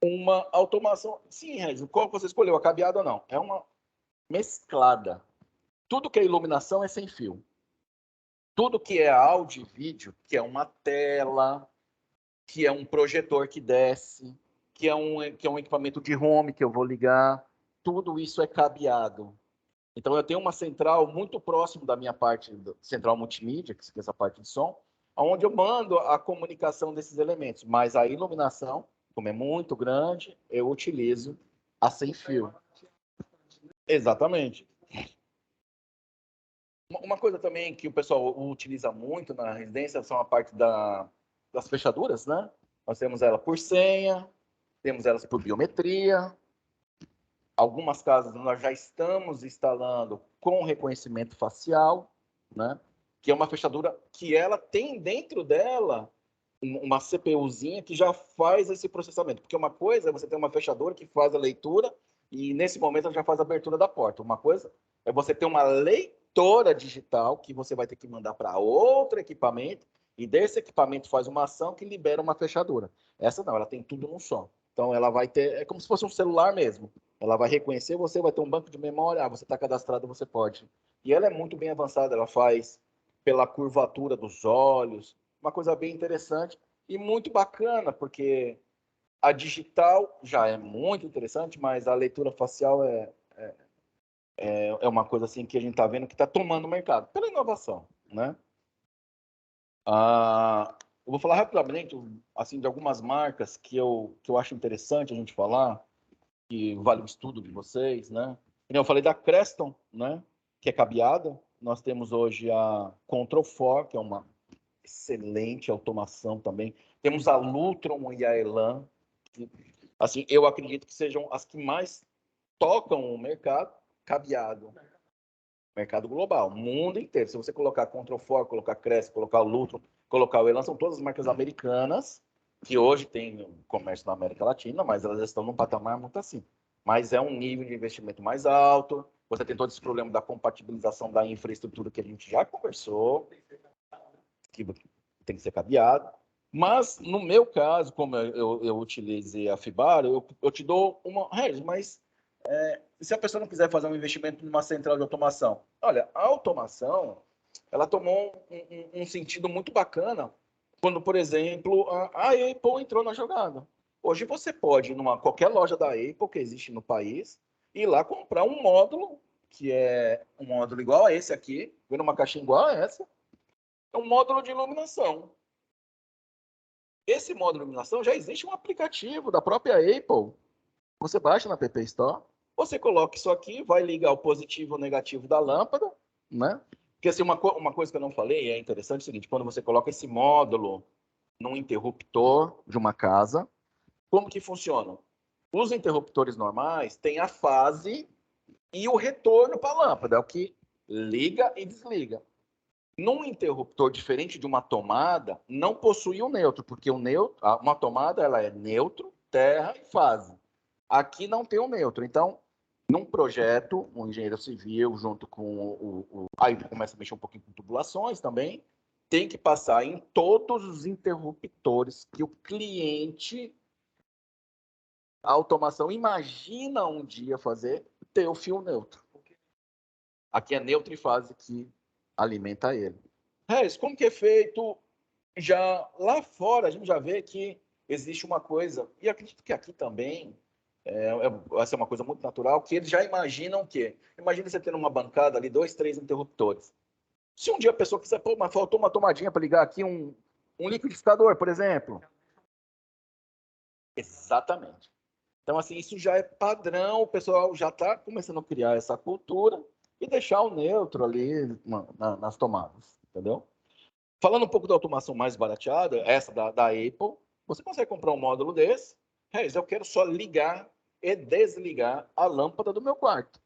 uma automação. Sim, Regis, qual você escolheu? A cabeada ou não? É uma mesclada. Tudo que é iluminação é sem fio. Tudo que é áudio e vídeo, que é uma tela, que é um projetor que desce, que é um equipamento de home que eu vou ligar, tudo isso é cabeado. Então, eu tenho uma central muito próximo da minha parte, central multimídia, que é essa parte de som, onde eu mando a comunicação desses elementos. Mas a iluminação, como é muito grande, eu utilizo a sem fio. Exatamente. Uma coisa também que o pessoal utiliza muito na residência são a parte das fechaduras, né? Nós temos ela por senha, temos elas por biometria. Algumas casas nós já estamos instalando com reconhecimento facial, né? Que é uma fechadura que ela tem dentro dela uma CPUzinha que já faz esse processamento. Porque uma coisa é você ter uma fechadura que faz a leitura e nesse momento ela já faz a abertura da porta. Uma coisa é você ter uma leitora digital que você vai ter que mandar para outro equipamento e desse equipamento faz uma ação que libera uma fechadura. Essa não, ela tem tudo num só. Então ela vai ter, é como se fosse um celular mesmo. Ela vai reconhecer você, vai ter um banco de memória, você está cadastrado, você pode. E ela é muito bem avançada, ela faz pela curvatura dos olhos, uma coisa bem interessante e muito bacana, porque a digital já é muito interessante, mas a leitura facial é uma coisa assim que a gente está vendo que está tomando o mercado, pela inovação, né? Eu vou falar rapidamente assim, de algumas marcas que eu acho interessante a gente falar, que vale o estudo de vocês, né? Eu falei da Creston, né? Que é cabeada. Nós temos hoje a Control 4, que é uma excelente automação também. Temos a Lutron e a Elan, que, assim, eu acredito que sejam as que mais tocam o mercado cabeado. Mercado global, mundo inteiro. Se você colocar Control 4, colocar Crest, colocar o Lutron, colocar o Elan, são todas as marcas americanas que hoje têm comércio na América Latina, mas elas estão num patamar muito assim. Mas é um nível de investimento mais alto. Você tem todo esse problema da compatibilização da infraestrutura que a gente já conversou, que tem que ser cabeado. Mas, no meu caso, como eu utilizei a Fibaro, eu te dou uma... mas se a pessoa não quiser fazer um investimento numa central de automação, olha, a automação, ela tomou um sentido muito bacana quando, por exemplo, a Apple entrou na jogada. Hoje você pode, numa qualquer loja da Apple que existe no país, ir lá comprar um módulo, que é um módulo igual a esse aqui, vendo uma caixinha igual a essa, é um módulo de iluminação. Esse módulo de iluminação já existe um aplicativo da própria Apple. Você baixa na App Store, você coloca isso aqui, vai ligar o positivo e o negativo da lâmpada, né? Porque assim, uma coisa que eu não falei, é interessante, é o seguinte, quando você coloca esse módulo num interruptor de uma casa, como que funciona? Os interruptores normais têm a fase e o retorno para a lâmpada, é o que liga e desliga. Num interruptor diferente de uma tomada, não possui o neutro, porque uma tomada ela é neutro, terra e fase. Aqui não tem o neutro. Então, num projeto, um engenheiro civil, junto com aí começa a mexer um pouquinho com tubulações também, tem que passar em todos os interruptores que o cliente, a automação, imagina um dia fazer, ter o fio neutro. Aqui é neutro e fase que alimenta ele. Como que é feito? Já lá fora, a gente já vê que existe uma coisa, e acredito que aqui também vai ser uma coisa muito natural, que eles já imaginam o quê? Imagina você tendo uma bancada ali, 2, 3 interruptores. Se um dia a pessoa quiser, mas faltou uma tomadinha para ligar aqui um liquidificador, por exemplo. Exatamente. Então, assim, isso já é padrão, o pessoal já está começando a criar essa cultura e deixar o neutro ali nas tomadas, entendeu? Falando um pouco da automação mais barateada, essa da Apple, você consegue comprar um módulo desse. Eu quero só ligar e desligar a lâmpada do meu quarto.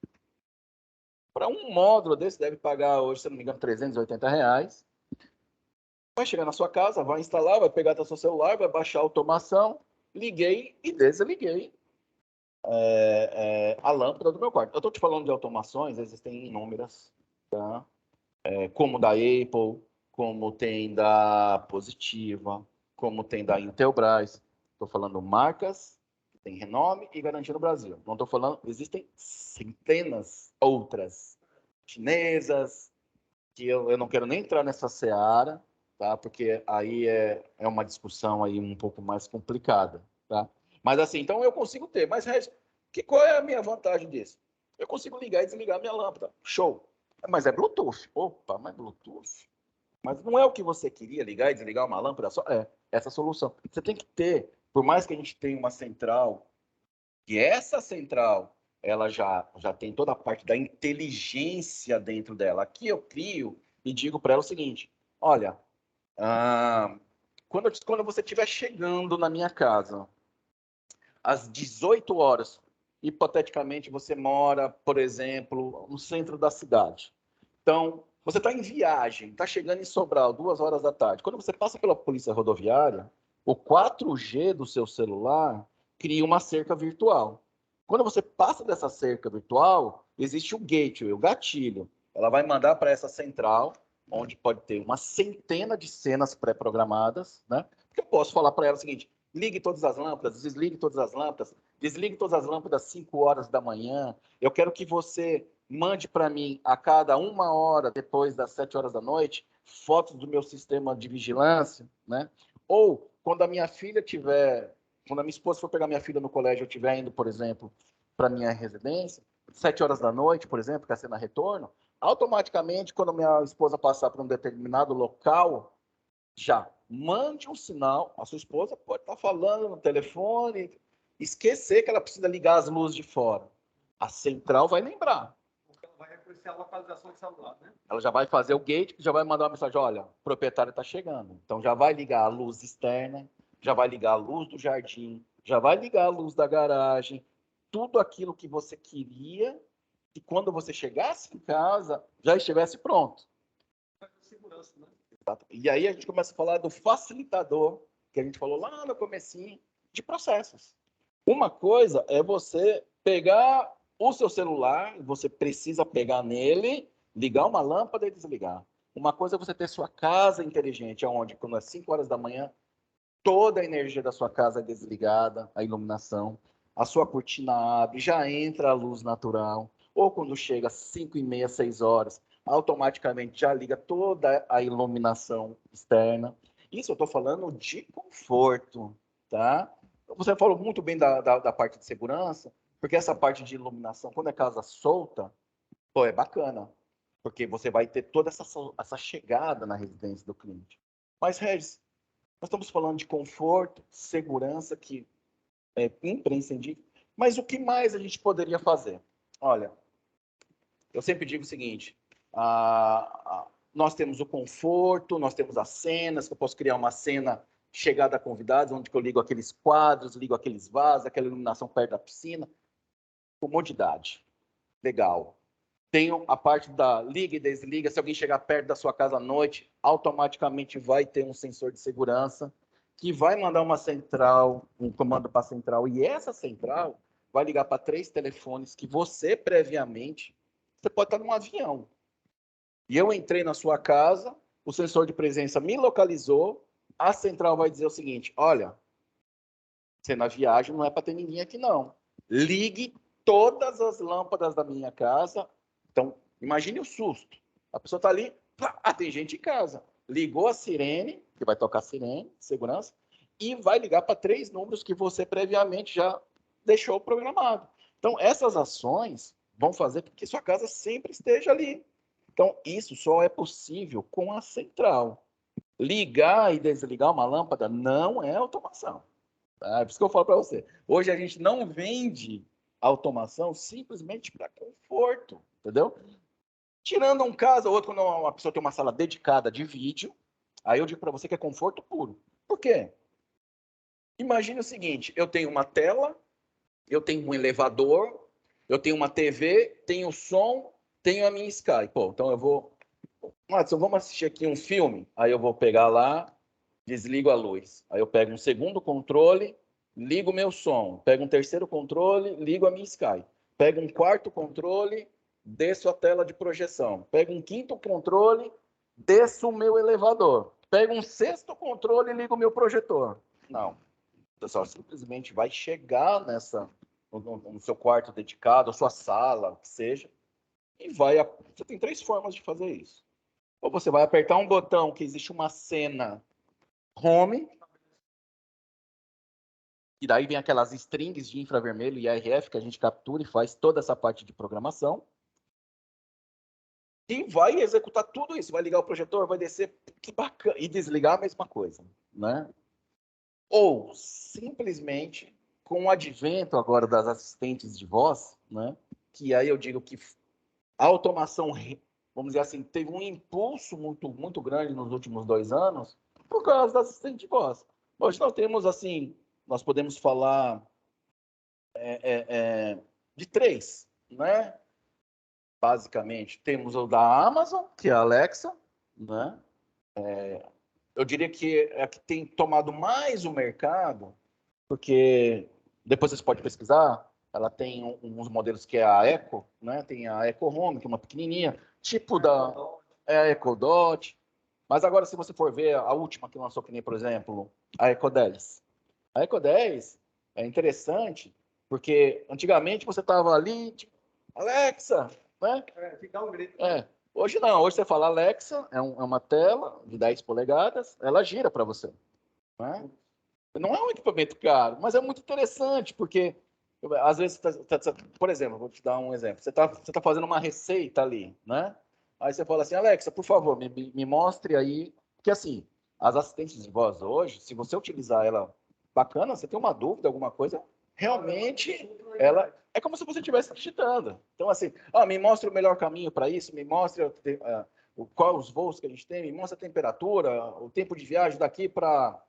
Para um módulo desse, deve pagar hoje, se não me engano, R$380. Vai chegar na sua casa, vai instalar, vai pegar até seu celular, vai baixar a automação, liguei e desliguei a lâmpada do meu quarto. Eu estou te falando de automações, existem inúmeras, tá? Como da Apple, como tem da Positiva, como tem da Intelbras. Estou falando marcas que têm renome e garantia no Brasil. Não estou falando, existem centenas outras chinesas, que eu não quero nem entrar nessa seara, tá? Porque aí é uma discussão aí um pouco mais complicada, tá? Mas assim, então eu consigo ter. Mas, qual é a minha vantagem disso? Eu consigo ligar e desligar minha lâmpada. Show. Mas é Bluetooth. Opa, mas Bluetooth? Mas não é o que você queria, ligar e desligar uma lâmpada só? É, essa solução. Você tem que ter, por mais que a gente tenha uma central, que essa central, ela já tem toda a parte da inteligência dentro dela. Aqui eu crio e digo para ela o seguinte, olha, quando você estiver chegando na minha casa, às 18 horas, hipoteticamente você mora, por exemplo, no centro da cidade. Então, você está em viagem, está chegando em Sobral, 2 horas da tarde. Quando você passa pela polícia rodoviária, o 4G do seu celular cria uma cerca virtual. Quando você passa dessa cerca virtual, existe o gateway, o gatilho. Ela vai mandar para essa central, onde pode ter uma centena de cenas pré-programadas, né? Porque eu posso falar para ela o seguinte, ligue todas as lâmpadas, desligue todas as lâmpadas, desligue todas as lâmpadas às 5 horas da manhã. Eu quero que você mande para mim a cada 1 hora depois das 7 horas da noite fotos do meu sistema de vigilância, né? Ou quando a minha esposa for pegar minha filha no colégio, eu estiver indo, por exemplo, para minha residência, 7 horas da noite, por exemplo, que é a cena retorno, automaticamente, quando minha esposa passar por um determinado local, já mande um sinal. A sua esposa pode estar falando no telefone, esquecer que ela precisa ligar as luzes de fora. A central vai lembrar. ser a localização do celular, né? Ela já vai fazer o gate, já vai mandar uma mensagem, olha, o proprietário está chegando. Então já vai ligar a luz externa, já vai ligar a luz do jardim, já vai ligar a luz da garagem, tudo aquilo que você queria, que quando você chegasse em casa, já estivesse pronto. Segurança, né? E aí a gente começa a falar do facilitador, que a gente falou lá no comecinho, de processos. Uma coisa é você pegar o seu celular, você precisa pegar nele, ligar uma lâmpada e desligar. Uma coisa é você ter sua casa inteligente, onde, quando é 5 horas da manhã, toda a energia da sua casa é desligada, a iluminação, a sua cortina abre, já entra a luz natural, ou quando chega às 5h30, 6 horas, automaticamente já liga toda a iluminação externa. Isso eu estou falando de conforto, tá? Você falou muito bem da parte de segurança, porque essa parte de iluminação, quando é casa solta, pô, é bacana, porque você vai ter toda essa chegada na residência do cliente. Mas, Regis, nós estamos falando de conforto, segurança, que é imprescindível, mas o que mais a gente poderia fazer? Olha, eu sempre digo o seguinte, nós temos o conforto, nós temos as cenas, que eu posso criar uma cena chegada a convidados, onde eu ligo aqueles quadros, ligo aqueles vasos, aquela iluminação perto da piscina. Comodidade. Legal. Tenho a parte da liga e desliga. Se alguém chegar perto da sua casa à noite, automaticamente vai ter um sensor de segurança que vai mandar uma central, um comando para a central. E essa central vai ligar para 3 telefones que você previamente, você pode estar num avião. E eu entrei na sua casa, o sensor de presença me localizou, a central vai dizer o seguinte, olha, você na viagem não é para ter ninguém aqui não. Ligue todas as lâmpadas da minha casa. Então, imagine o susto. A pessoa está ali, tem gente em casa. Ligou a sirene, que vai tocar sirene, segurança, e vai ligar para 3 números que você previamente já deixou programado. Então, essas ações vão fazer com que sua casa sempre esteja ali. Então, isso só é possível com a central. Ligar e desligar uma lâmpada não é automação. Tá? É por isso que eu falo para você. Hoje a gente não vende automação simplesmente para conforto, entendeu? Tirando um caso ou outro, quando uma pessoa tem uma sala dedicada de vídeo, aí eu digo para você que é conforto puro. Por quê? Imagine o seguinte, eu tenho uma tela, eu tenho um elevador, eu tenho uma TV, tenho som, tenho a minha Sky. Pô, então eu vou... Madison, vamos assistir aqui um filme? Aí eu vou pegar lá, desligo a luz. Aí eu pego um segundo controle, ligo o meu som. Pego um terceiro controle, ligo a minha Sky. Pego um quarto controle, desço a tela de projeção. Pego um quinto controle, desço o meu elevador. Pego um sexto controle e ligo o meu projetor. Não. O pessoal simplesmente vai chegar no seu quarto dedicado, a sua sala, o que seja, e vai... Você tem 3 formas de fazer isso. Ou você vai apertar um botão que existe uma cena home, e daí vem aquelas strings de infravermelho e IRF que a gente captura e faz toda essa parte de programação. E vai executar tudo isso. Vai ligar o projetor, vai descer, que bacana, e desligar a mesma coisa, né? Ou simplesmente com o advento agora das assistentes de voz, né? Que aí eu digo que a automação, vamos dizer assim, teve um impulso muito grande nos últimos 2 anos por causa da assistente de voz. Hoje nós temos, assim, nós podemos falar de 3, né? Basicamente, temos o da Amazon, que é a Alexa, né? Eu diria que é a que tem tomado mais o mercado, porque depois vocês podem pesquisar, ela tem uns modelos que é a Echo, né? Tem a Echo Home, que é uma pequenininha, tipo a Echo Dot. Mas agora, se você for ver a última que lançou, que nem, por exemplo, a Echo 10. A Echo 10 é interessante, porque antigamente você estava ali, tipo, Alexa, né? Fica um grito. Hoje não, hoje você fala Alexa, é uma tela de 10 polegadas, ela gira para você. Né? Não é um equipamento caro, mas é muito interessante, porque às vezes, por exemplo, vou te dar um exemplo. Você tá fazendo uma receita ali, né? Aí você fala assim, Alexa, por favor, me mostre aí. Porque assim, as assistentes de voz hoje, se você utilizar ela bacana, você tem uma dúvida, alguma coisa, realmente é como se você estivesse digitando. Então, assim, me mostra o melhor caminho para isso, me mostra qual os voos que a gente tem, me mostra a temperatura, o tempo de viagem daqui para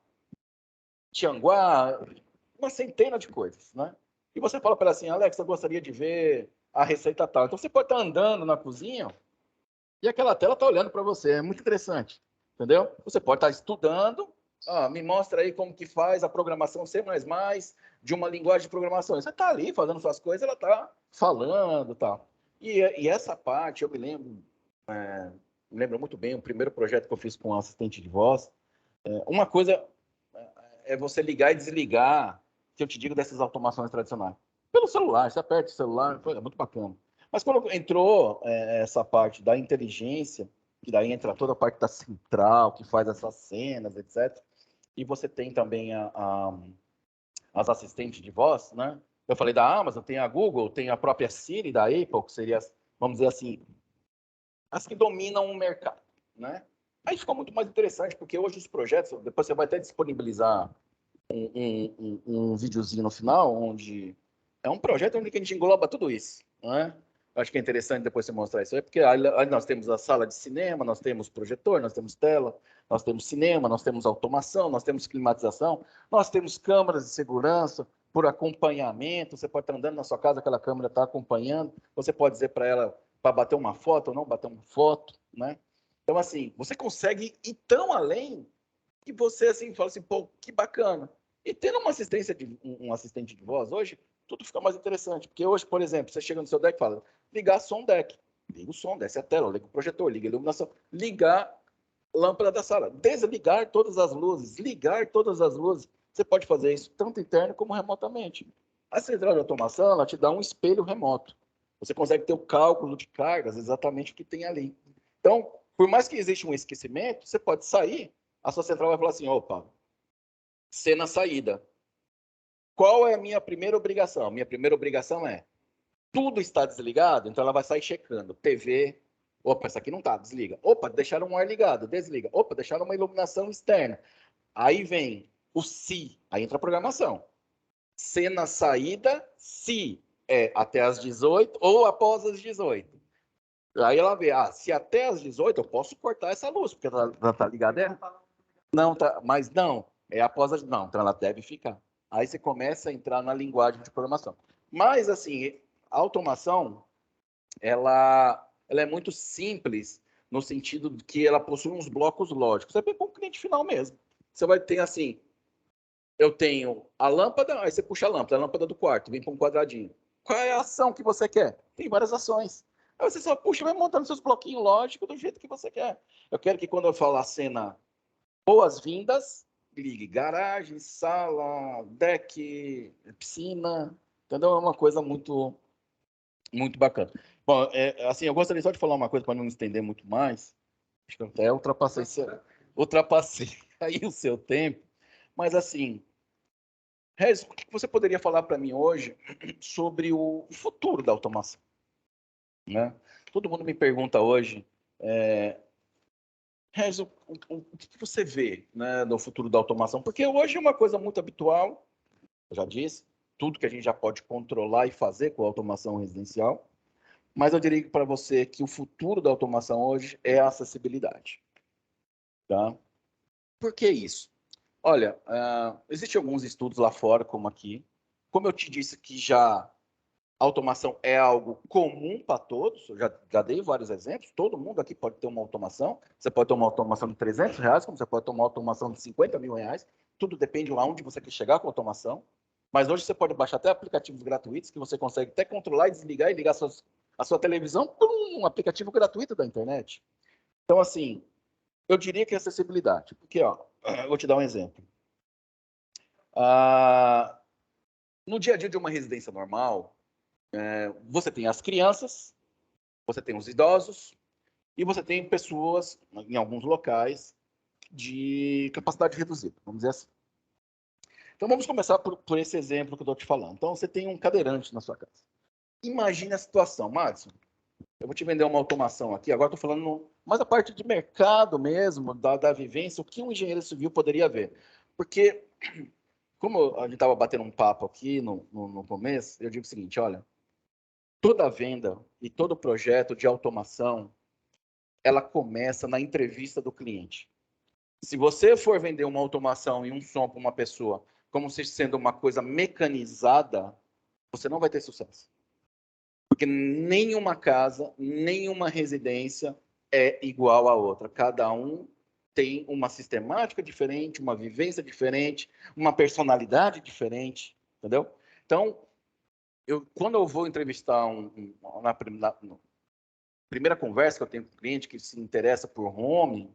Tianguá, uma centena de coisas, né? E você fala para ela assim, Alexa, eu gostaria de ver a receita tal. Então, você pode estar andando na cozinha e aquela tela está olhando para você. É muito interessante, entendeu? Você pode estar estudando, me mostra aí como que faz a programação C++ de uma linguagem de programação. Você está ali fazendo suas coisas, ela está falando, tal. E essa parte, eu me lembro muito bem, o primeiro projeto que eu fiz com um assistente de voz. Uma coisa é você ligar e desligar, que eu te digo dessas automações tradicionais. Pelo celular, você aperta o celular, é muito bacana. Mas quando entrou essa parte da inteligência, que daí entra toda a parte da central, que faz essas cenas, etc. E você tem também as assistentes de voz, né? Eu falei da Amazon, tem a Google, tem a própria Siri da Apple, que seria, vamos dizer assim, as que dominam o mercado, né? Aí ficou muito mais interessante, porque hoje os projetos, depois você vai até disponibilizar um videozinho no final, onde é um projeto onde a gente engloba tudo isso, né? Eu acho que é interessante depois você mostrar isso aí, porque aí nós temos a sala de cinema, nós temos projetor, nós temos tela, nós temos cinema, nós temos automação, nós temos climatização, nós temos câmeras de segurança por acompanhamento. Você pode estar andando na sua casa, aquela câmera está acompanhando, você pode dizer para ela para bater uma foto ou não bater uma foto, né? Então, assim, você consegue ir tão além que você, assim, fala assim, pô, que bacana. E tendo um assistente de voz hoje, tudo fica mais interessante. Porque hoje, por exemplo, você chega no seu deck e fala, ligar som deck. Liga o som, desce a tela, liga o projetor, liga a iluminação, ligar a lâmpada da sala, desligar todas as luzes, ligar todas as luzes. Você pode fazer isso tanto interno como remotamente. A central de automação, ela te dá um espelho remoto. Você consegue ter o cálculo de cargas, exatamente o que tem ali. Então, por mais que exista um esquecimento, você pode sair, a sua central vai falar assim, opa, cena saída. Qual é a minha primeira obrigação? Minha primeira obrigação é, tudo está desligado, então ela vai sair checando. TV, opa, essa aqui não está, desliga. Opa, deixaram um ar ligado, desliga. Opa, deixaram uma iluminação externa. Aí vem o se, aí entra a programação. Cena saída, se é até as 18 ou após as 18. Aí ela vê, se até as 18 eu posso cortar essa luz, porque ela tá ligada. Não, tá, mas não, é após as. Não, então ela deve ficar. Aí você começa a entrar na linguagem de programação. Mas, assim, a automação, ela é muito simples, no sentido de que ela possui uns blocos lógicos. É bem para o cliente final mesmo. Você vai ter, assim, eu tenho a lâmpada, aí você puxa a lâmpada do quarto, vem para um quadradinho. Qual é a ação que você quer? Tem várias ações. Aí você só puxa e vai montando seus bloquinhos lógicos do jeito que você quer. Eu quero que quando eu falar a cena boas-vindas, ligue garagem, sala, deck, piscina, entendeu? É uma coisa muito, muito bacana. Bom, assim, eu gostaria só de falar uma coisa para não estender muito mais. Acho que eu até ultrapassei aí o seu tempo, mas assim, Rez, o que você poderia falar para mim hoje sobre o futuro da automação? Né? Todo mundo me pergunta hoje, Rez, o que você vê, né, no futuro da automação? Porque hoje é uma coisa muito habitual, eu já disse, tudo que a gente já pode controlar e fazer com a automação residencial, mas eu diria para você que o futuro da automação hoje é a acessibilidade. Tá? Por que isso? Olha, existem alguns estudos lá fora, como aqui. Como eu te disse que já a automação é algo comum para todos, eu já dei vários exemplos, todo mundo aqui pode ter uma automação, você pode ter uma automação de R$300, como você pode ter uma automação de R$50 mil, tudo depende de onde você quer chegar com a automação, mas hoje você pode baixar até aplicativos gratuitos, que você consegue até controlar e desligar e ligar a sua televisão por um aplicativo gratuito da internet. Então, assim, eu diria que é acessibilidade, porque, eu vou te dar um exemplo. No dia a dia de uma residência normal, você tem as crianças, você tem os idosos e você tem pessoas, em alguns locais, de capacidade reduzida, vamos dizer assim. Então, vamos começar por esse exemplo que eu estou te falando. Então, você tem um cadeirante na sua casa. Imagine a situação, Madison. Eu vou te vender uma automação aqui, agora estou falando mais a parte de mercado mesmo, da vivência, o que um engenheiro civil poderia ver. Porque, como a gente estava batendo um papo aqui no começo, eu digo o seguinte, olha, toda venda e todo projeto de automação, ela começa na entrevista do cliente. Se você for vender uma automação e um som para uma pessoa como se sendo uma coisa mecanizada, você não vai ter sucesso. Porque nenhuma casa, nenhuma residência é igual à outra. Cada um tem uma sistemática diferente, uma vivência diferente, uma personalidade diferente, entendeu? Então, quando eu vou entrevistar na primeira conversa que eu tenho com o cliente que se interessa por home,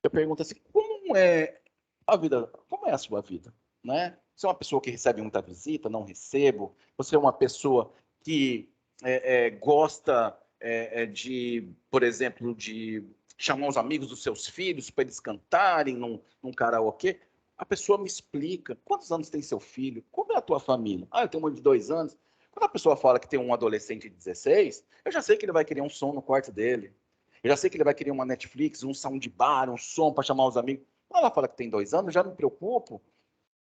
eu pergunto assim, como é a vida, como é a sua vida, né? Você é uma pessoa que recebe muita visita, não recebo? Você é uma pessoa que gosta de, por exemplo, de chamar os amigos dos seus filhos para eles cantarem num karaokê? A pessoa me explica, quantos anos tem seu filho? Como é a tua família? Ah, eu tenho um de 2 anos. Quando a pessoa fala que tem um adolescente de 16, eu já sei que ele vai querer um som no quarto dele. Eu já sei que ele vai querer uma Netflix, um soundbar, um som para chamar os amigos. Quando ela fala que tem 2 anos, eu já me preocupo.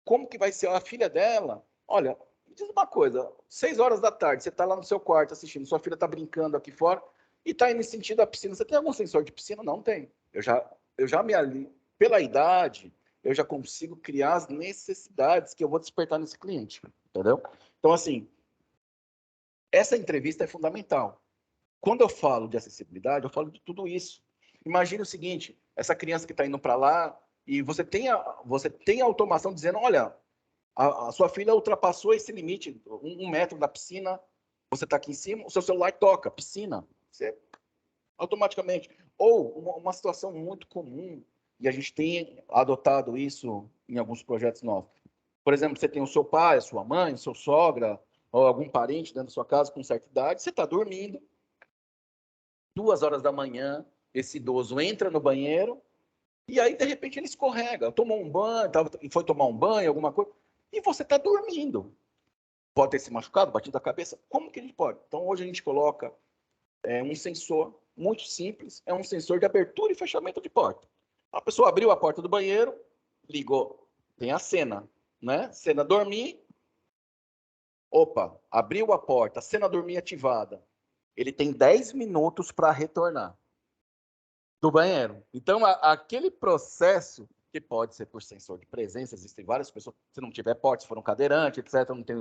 Como que vai ser a filha dela? Olha, me diz uma coisa, 6 horas da tarde, você está lá no seu quarto assistindo, sua filha está brincando aqui fora e está indo sentido a piscina. Você tem algum sensor de piscina? Não tem. Eu já me ali, pela idade, eu já consigo criar as necessidades que eu vou despertar nesse cliente, entendeu? Então, assim, essa entrevista é fundamental. Quando eu falo de acessibilidade, eu falo de tudo isso. Imagine o seguinte, essa criança que está indo para lá e você tem a automação dizendo, olha, a sua filha ultrapassou esse limite, 1 metro da piscina, você está aqui em cima, o seu celular toca, piscina, você automaticamente. Ou uma situação muito comum, e a gente tem adotado isso em alguns projetos nossos. Por exemplo, você tem o seu pai, a sua mãe, sua sogra, ou algum parente dentro da sua casa com certa idade, você está dormindo, 2 horas da manhã, esse idoso entra no banheiro, e aí, de repente, ele escorrega, tomou um banho, foi tomar um banho, alguma coisa, e você está dormindo. Pode ter se machucado, batido a cabeça, como que a gente pode? Então, hoje a gente coloca um sensor muito simples, é um sensor de abertura e fechamento de porta. A pessoa abriu a porta do banheiro, ligou, tem a cena, né? Cena dormir, opa, abriu a porta, cena dormir ativada. Ele tem 10 minutos para retornar do banheiro. Então, aquele processo, que pode ser por sensor de presença, existem várias pessoas, se não tiver porta, se for um cadeirante, etc., não tem,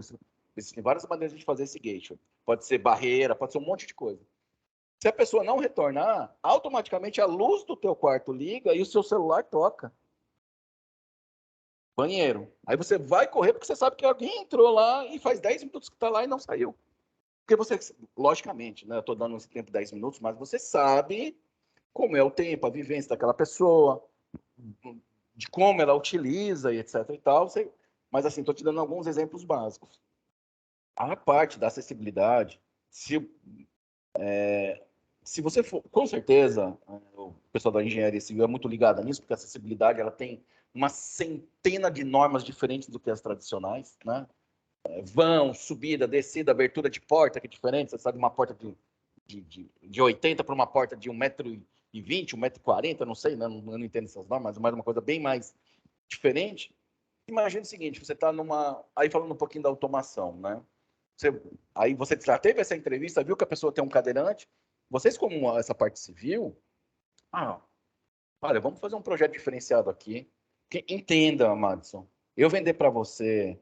existem várias maneiras de fazer esse gateway. Pode ser barreira, pode ser um monte de coisa. Se a pessoa não retornar, automaticamente a luz do teu quarto liga e o seu celular toca. Banheiro. Aí você vai correr porque você sabe que alguém entrou lá e faz 10 minutos que está lá e não saiu. Porque você, logicamente, né, eu estou dando esse tempo 10 minutos, mas você sabe como é o tempo, a vivência daquela pessoa, de como ela utiliza e etc e tal. Mas assim, estou te dando alguns exemplos básicos. A parte da acessibilidade, se você for, com certeza, o pessoal da engenharia civil é muito ligado nisso, porque a acessibilidade ela tem uma centena de normas diferentes do que as tradicionais, né? Vão, subida, descida, abertura de porta, que é diferente. Você sabe, uma porta de 80 para uma porta de 1,20 m, 1,40 m, não sei, né? Eu não entendo essas normas, mas uma coisa bem mais diferente. Imagina o seguinte, você está numa... Aí falando um pouquinho da automação, né? Aí você já teve essa entrevista, viu que a pessoa tem um cadeirante. Vocês, como essa parte civil, olha, vamos fazer um projeto diferenciado aqui. Entenda, Madison, eu vender para você,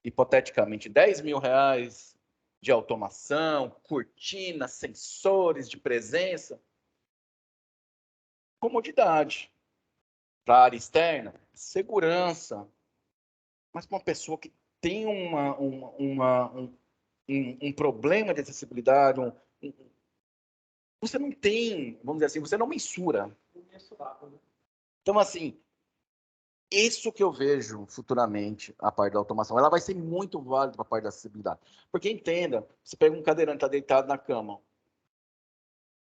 hipoteticamente, R$ 10.000 de automação, cortinas, sensores de presença, comodidade. Para a área externa, segurança. Mas para uma pessoa que tem um problema de acessibilidade, você não tem, vamos dizer assim, você não mensura. Então, assim, isso que eu vejo futuramente, a parte da automação, ela vai ser muito válida para a parte da acessibilidade. Porque, entenda, você pega um cadeirante, está deitado na cama.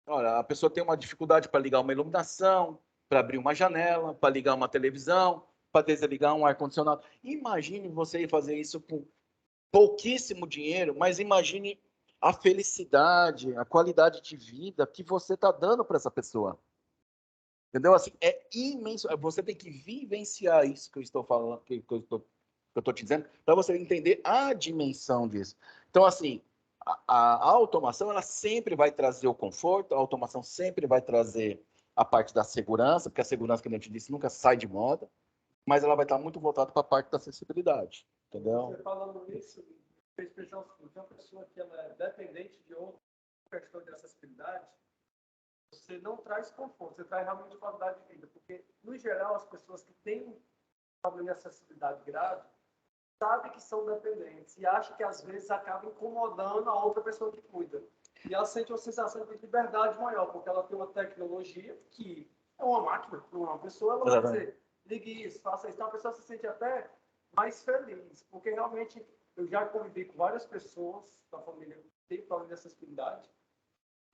Olha, a pessoa tem uma dificuldade para ligar uma iluminação, para abrir uma janela, para ligar uma televisão, para desligar um ar-condicionado. Imagine você fazer isso com pouquíssimo dinheiro, mas imagine a felicidade, a qualidade de vida que você está dando para essa pessoa. Entendeu? Assim, é imenso. Você tem que vivenciar isso que eu estou falando, que eu estou te dizendo, para você entender a dimensão disso. Então, assim, A automação, ela sempre vai trazer o conforto, a automação sempre vai trazer a parte da segurança, porque a segurança, como a gente disse, nunca sai de moda, mas ela vai estar muito voltada para a parte da acessibilidade, entendeu? Você falando isso, fez pensar o seguinte, uma pessoa que ela é dependente de outra questão de acessibilidade, você não traz conforto, você traz realmente qualidade de vida, porque, no geral, as pessoas que têm problema de acessibilidade grave, sabem que são dependentes e acham que, às vezes, acaba incomodando a outra pessoa que cuida. E ela sente uma sensação de liberdade maior, porque ela tem uma tecnologia que é uma máquina, não é uma pessoa, ela vai dizer, ligue isso, faça isso. Então, a pessoa se sente até mais feliz, porque, realmente, eu já convivi com várias pessoas da família que têm problema de acessibilidade,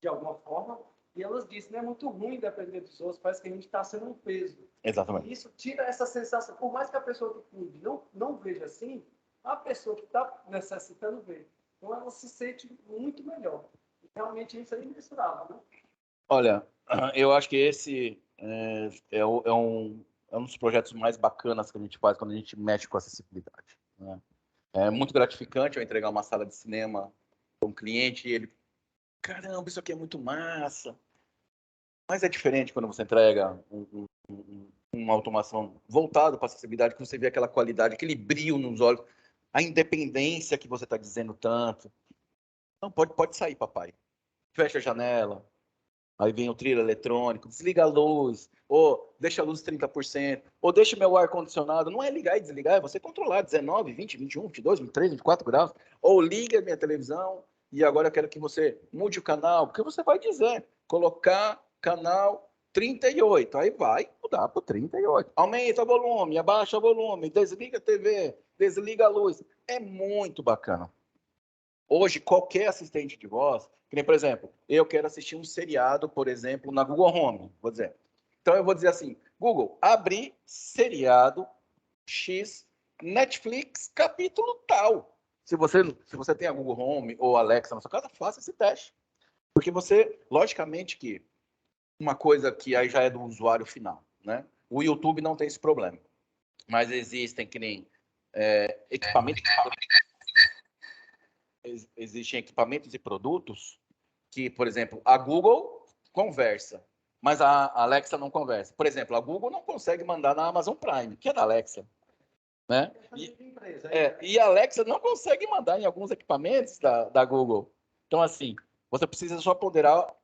de alguma forma, e elas dizem, não é muito ruim depender dos outros, parece que a gente está sendo um peso. Exatamente. E isso tira essa sensação, por mais que a pessoa que cuide não veja assim, a pessoa que está necessitando vê. Então ela se sente muito melhor. E realmente isso é imensurável, né? Olha, eu acho que esse é um dos projetos mais bacanas que a gente faz quando a gente mexe com acessibilidade, né? É muito gratificante eu entregar uma sala de cinema para um cliente e ele, caramba, isso aqui é muito massa. Mas é diferente quando você entrega uma automação voltada para a acessibilidade, que você vê aquela qualidade, aquele brilho nos olhos, a independência que você está dizendo tanto. Não, pode sair, papai. Fecha a janela. Aí vem o trilho eletrônico, desliga a luz, ou deixa a luz 30%, ou deixa o meu ar-condicionado. Não é ligar e desligar, é você controlar 19, 20, 21, 22, 23, 24 graus. Ou liga a minha televisão e agora eu quero que você mude o canal, porque você vai dizer, colocar canal 38, aí vai mudar para o 38. Aumenta o volume, abaixa o volume, desliga a TV, desliga a luz. É muito bacana. Hoje, qualquer assistente de voz, que nem, por exemplo, eu quero assistir um seriado, por exemplo, na Google Home, vou dizer. Então, eu vou dizer assim, Google, abrir seriado X, Netflix, capítulo tal. Se você tem a Google Home ou Alexa na sua casa, faça esse teste. Porque você, logicamente que uma coisa que aí já é do usuário final, né? O YouTube não tem esse problema. Mas existem que nem equipamentos... Existem equipamentos e produtos que, por exemplo, a Google conversa, mas a Alexa não conversa. Por exemplo, a Google não consegue mandar na Amazon Prime, que é da Alexa, né? E a Alexa não consegue mandar em alguns equipamentos da Google. Então, assim, você precisa só ponderar o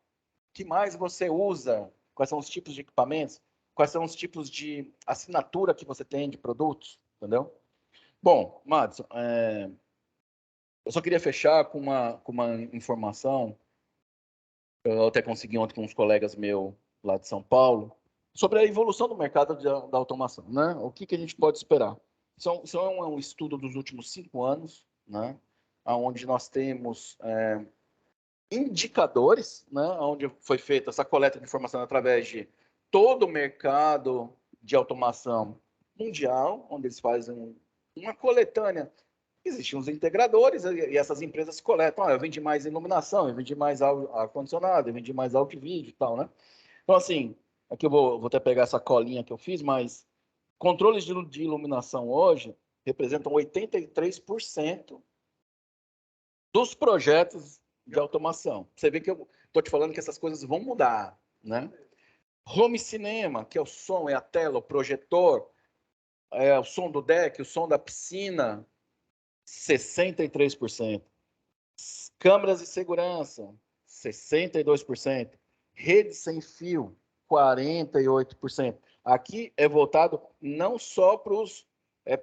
que mais você usa, quais são os tipos de equipamentos, quais são os tipos de assinatura que você tem de produtos, entendeu? Bom, Madison, eu só queria fechar com uma informação, eu até consegui ontem com uns colegas meus lá de São Paulo, sobre a evolução do mercado da automação, né? O que a gente pode esperar? Isso é um estudo dos últimos 5 anos, né? Onde nós temos indicadores, né? Onde foi feita essa coleta de informação através de todo o mercado de automação mundial, onde eles fazem uma coletânea. Existem os integradores e essas empresas coletam. Eu vendi mais iluminação, eu vendi mais ar-condicionado, eu vendi mais áudio e vídeo e tal, né? Então, assim, aqui eu vou até pegar essa colinha que eu fiz, mas controles de iluminação hoje representam 83% dos projetos de automação. Você vê que eu estou te falando que essas coisas vão mudar, né? Home cinema, que é o som, é a tela, o projetor, é o som do deck, o som da piscina, 63%. Câmeras de segurança, 62%. Rede sem fio, 48%. Aqui é voltado não só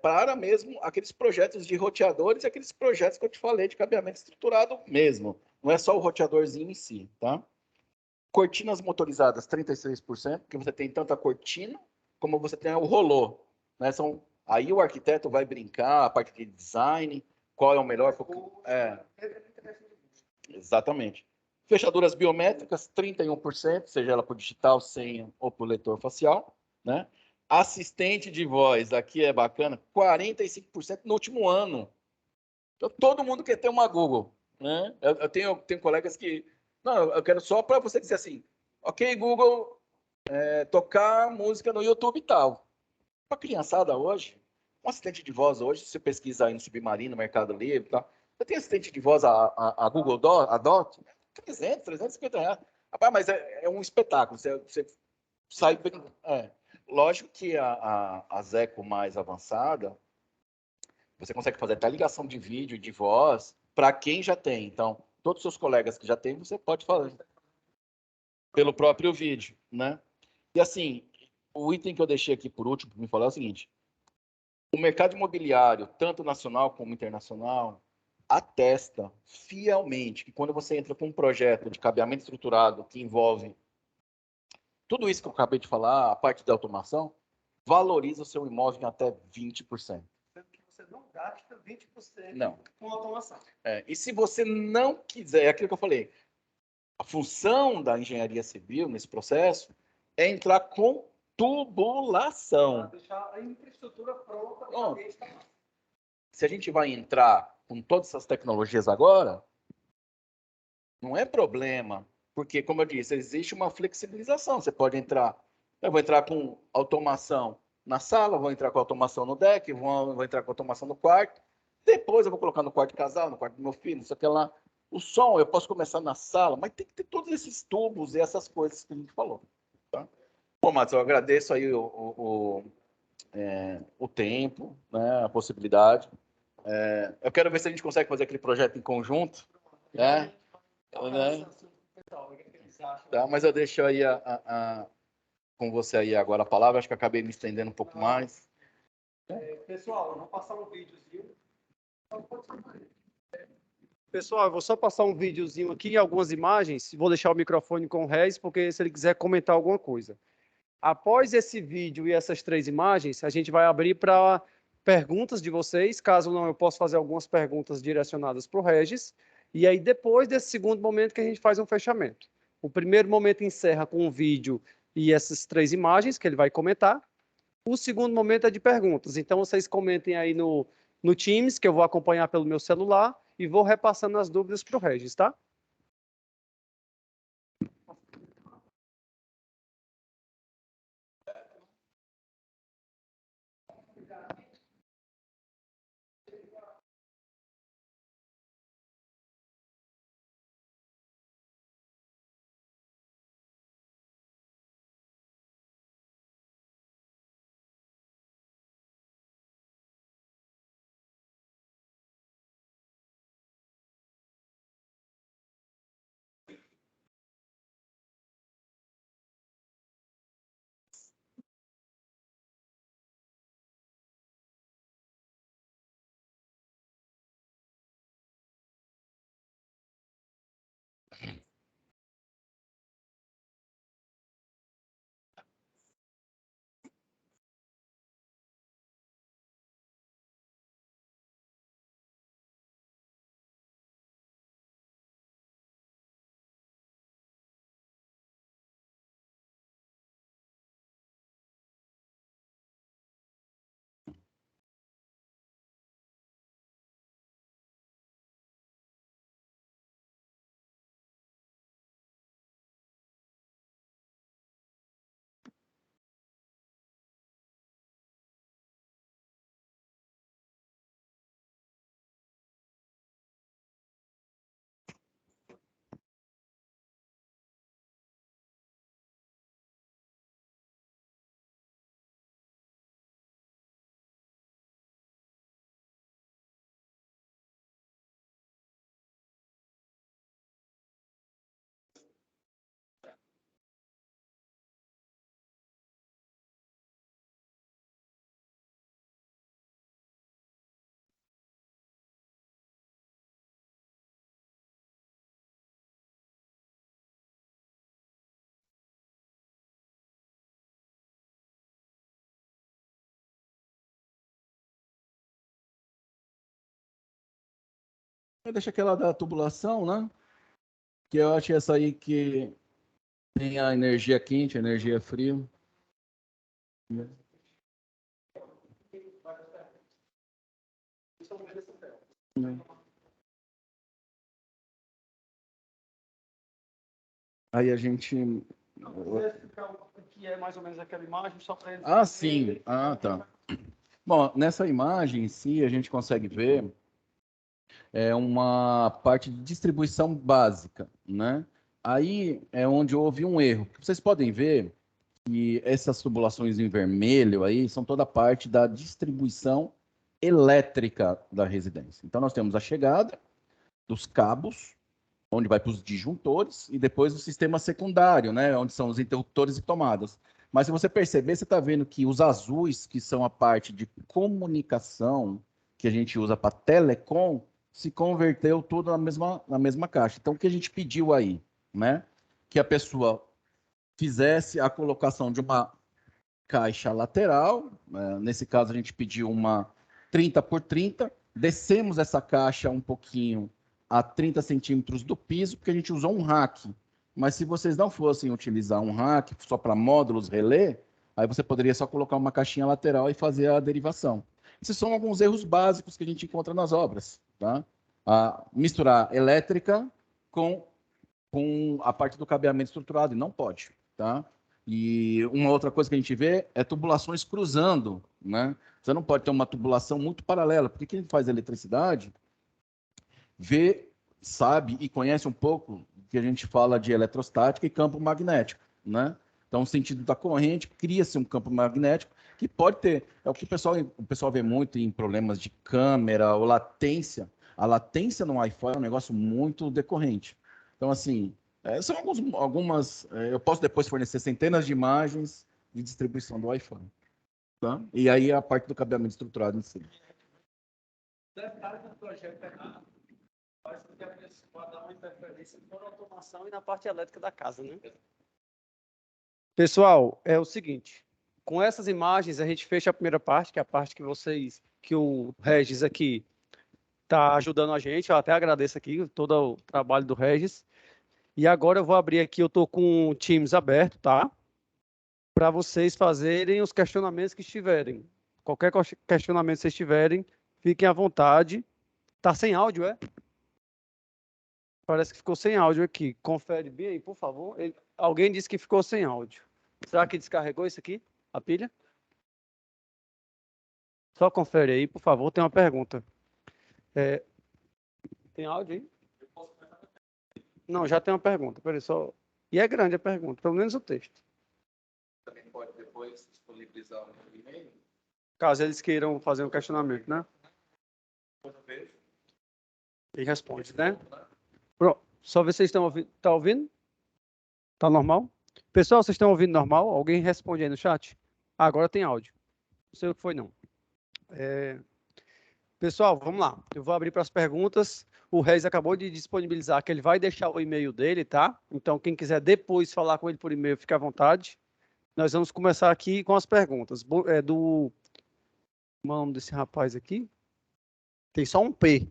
para mesmo aqueles projetos de roteadores e aqueles projetos que eu te falei de cabeamento estruturado mesmo. Não é só o roteadorzinho em si, tá? Cortinas motorizadas, 36%, porque você tem tanto a cortina como você tem o rolô, né? Aí o arquiteto vai brincar, a parte de design, qual é o melhor... Exatamente. Fechaduras biométricas, 31%, seja ela por digital, senha ou por leitor facial, né? Assistente de voz, aqui é bacana, 45% no último ano. Então, todo mundo quer ter uma Google, né? Eu tenho colegas que... Não, eu quero só para você dizer assim, ok, Google, tocar música no YouTube e tal. Para criançada hoje, um assistente de voz hoje, se você pesquisar aí no Submarino, Mercado Livre e tal, Você tem assistente de voz, a Google a Dot? 300, 350 reais. Rapaz, mas é um espetáculo. Você sai bem... Lógico que a Zeco mais avançada, você consegue fazer até ligação de vídeo, de voz, para quem já tem. Então, todos os seus colegas que já têm, você pode fazer pelo próprio vídeo, né? E assim, o item que eu deixei aqui por último para me falar é o seguinte: o mercado imobiliário, tanto nacional como internacional, atesta fielmente que quando você entra com um projeto de cabeamento estruturado que envolve tudo isso que eu acabei de falar, a parte da automação, valoriza o seu imóvel em até 20%. Sendo que você não gasta 20% Não. com automação. E se você não quiser, é aquilo que eu falei, a função da engenharia civil nesse processo é entrar com tubulação. Deixar a infraestrutura pronta. Bom, se a gente vai entrar com todas essas tecnologias agora, não é problema, porque, como eu disse, existe uma flexibilização. Você pode entrar, eu vou entrar com automação na sala, vou entrar com automação no deck, vou entrar com automação no quarto, depois eu vou colocar no quarto de casal, no quarto do meu filho, isso aqui lá. O som, eu posso começar na sala, mas tem que ter todos esses tubos e essas coisas que a gente falou. Tá? Bom, Matos, eu agradeço aí o tempo, né, a possibilidade. Eu quero ver se a gente consegue fazer aquele projeto em conjunto, né? Tá, mas eu deixo aí com você aí agora a palavra. Acho que acabei me estendendo um pouco mais. Pessoal, eu vou passar um videozinho. Pessoal, eu vou só passar um videozinho aqui, algumas imagens. Vou deixar o microfone com o Regis, porque se ele quiser comentar alguma coisa. Após esse vídeo e essas 3 imagens, a gente vai abrir para perguntas de vocês. Caso não, eu posso fazer algumas perguntas direcionadas para o Regis. E aí, depois desse segundo momento, que a gente faz um fechamento. O primeiro momento encerra com um vídeo e essas 3 imagens que ele vai comentar. O segundo momento é de perguntas. Então, vocês comentem aí no Teams, que eu vou acompanhar pelo meu celular, e vou repassando as dúvidas para o Regis, tá? Deixa aquela da tubulação, né? Que eu acho essa aí que tem a energia quente, a energia fria. Aí a gente... Que é mais ou menos aquela imagem, só para eles... sim. Tá. Bom, nessa imagem em si, a gente consegue ver é uma parte de distribuição básica, né? Aí é onde houve um erro. Vocês podem ver que essas tubulações em vermelho aí são toda a parte da distribuição elétrica da residência. Então, nós temos a chegada dos cabos, onde vai para os disjuntores, e depois o sistema secundário, né, onde são os interruptores e tomadas. Mas se você perceber, você está vendo que os azuis, que são a parte de comunicação, que a gente usa para telecom, se converteu tudo na mesma caixa. Então, o que a gente pediu aí? Né? Que a pessoa fizesse a colocação de uma caixa lateral, nesse caso a gente pediu uma 30 por 30, descemos essa caixa um pouquinho a 30 centímetros do piso, porque a gente usou um rack. Mas se vocês não fossem utilizar um rack só para módulos relé, aí você poderia só colocar uma caixinha lateral e fazer a derivação. Esses são alguns erros básicos que a gente encontra nas obras. Tá? Misturar elétrica com a parte do cabeamento estruturado, e não pode. Tá? E uma outra coisa que a gente vê é tubulações cruzando. Né? Você não pode ter uma tubulação muito paralela, porque quem faz eletricidade vê, sabe e conhece um pouco que a gente fala de eletrostática e campo magnético, né? Então, o sentido da corrente cria-se um campo magnético que pode ter, é o que o pessoal vê muito em problemas de câmera ou latência. A latência no Wi-Fi é um negócio muito decorrente. Então, assim, são algumas, eu posso depois fornecer centenas de imagens de distribuição do Wi-Fi. Tá? E aí a parte do cabeamento estruturado em si. Detalhe do projeto faz com que a pessoa dê uma interferência por automação e na parte elétrica da casa, né? Pessoal, é o seguinte, com essas imagens a gente fecha a primeira parte, que é a parte que o Regis aqui está ajudando a gente, eu até agradeço aqui todo o trabalho do Regis. E agora eu vou abrir aqui, eu estou com o Teams aberto, tá? Para vocês fazerem os questionamentos que estiverem. Qualquer questionamento que vocês tiverem, fiquem à vontade. Tá sem áudio, é? Parece que ficou sem áudio aqui. Confere bem aí, por favor. Alguém disse que ficou sem áudio. Será que descarregou isso aqui? A pilha? Só confere aí, por favor. Tem uma pergunta. Tem áudio aí? Não, já tem uma pergunta. Peraí, só... E é grande a pergunta, pelo menos o texto. Também pode depois disponibilizar no e-mail? Caso eles queiram fazer um questionamento, né? E responde, né? Pronto. Só ver se vocês estão ouvindo. Tá ouvindo? Tá normal? Pessoal, vocês estão ouvindo normal? Alguém responde aí no chat? Agora tem áudio. Não sei o que foi, não. Pessoal, vamos lá. Eu vou abrir para as perguntas. O Reis acabou de disponibilizar que ele vai deixar o e-mail dele, tá? Então, quem quiser depois falar com ele por e-mail, fique à vontade. Nós vamos começar aqui com as perguntas. Como é o nome desse rapaz aqui? Tem só um P.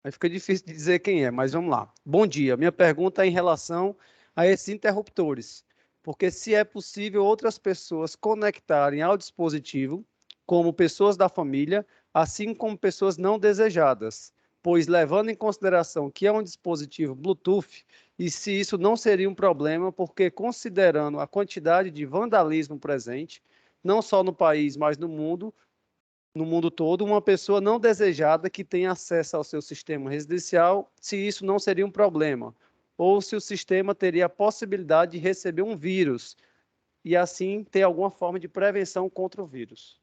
Aí fica difícil de dizer quem é, mas vamos lá. Bom dia. Minha pergunta é em relação a esses interruptores. Porque se é possível outras pessoas conectarem ao dispositivo, como pessoas da família, assim como pessoas não desejadas, pois levando em consideração que é um dispositivo Bluetooth, e se isso não seria um problema, porque considerando a quantidade de vandalismo presente, não só no país, mas no mundo todo, uma pessoa não desejada que tenha acesso ao seu sistema residencial, se isso não seria um problema, ou se o sistema teria a possibilidade de receber um vírus, e assim ter alguma forma de prevenção contra o vírus.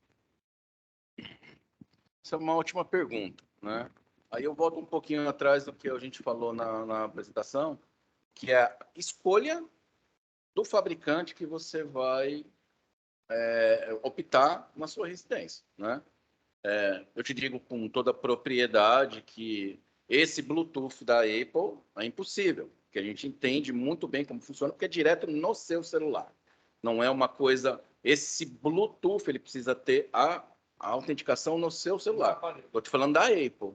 Essa é uma ótima pergunta, né? Aí eu volto um pouquinho atrás do que a gente falou na apresentação, que é a escolha do fabricante que você vai optar na sua residência, né? Eu te digo com toda a propriedade que esse Bluetooth da Apple é impossível, porque a gente entende muito bem como funciona, porque é direto no seu celular. Não é uma coisa... Esse Bluetooth, ele precisa ter a autenticação no seu celular. Estou te falando da Apple.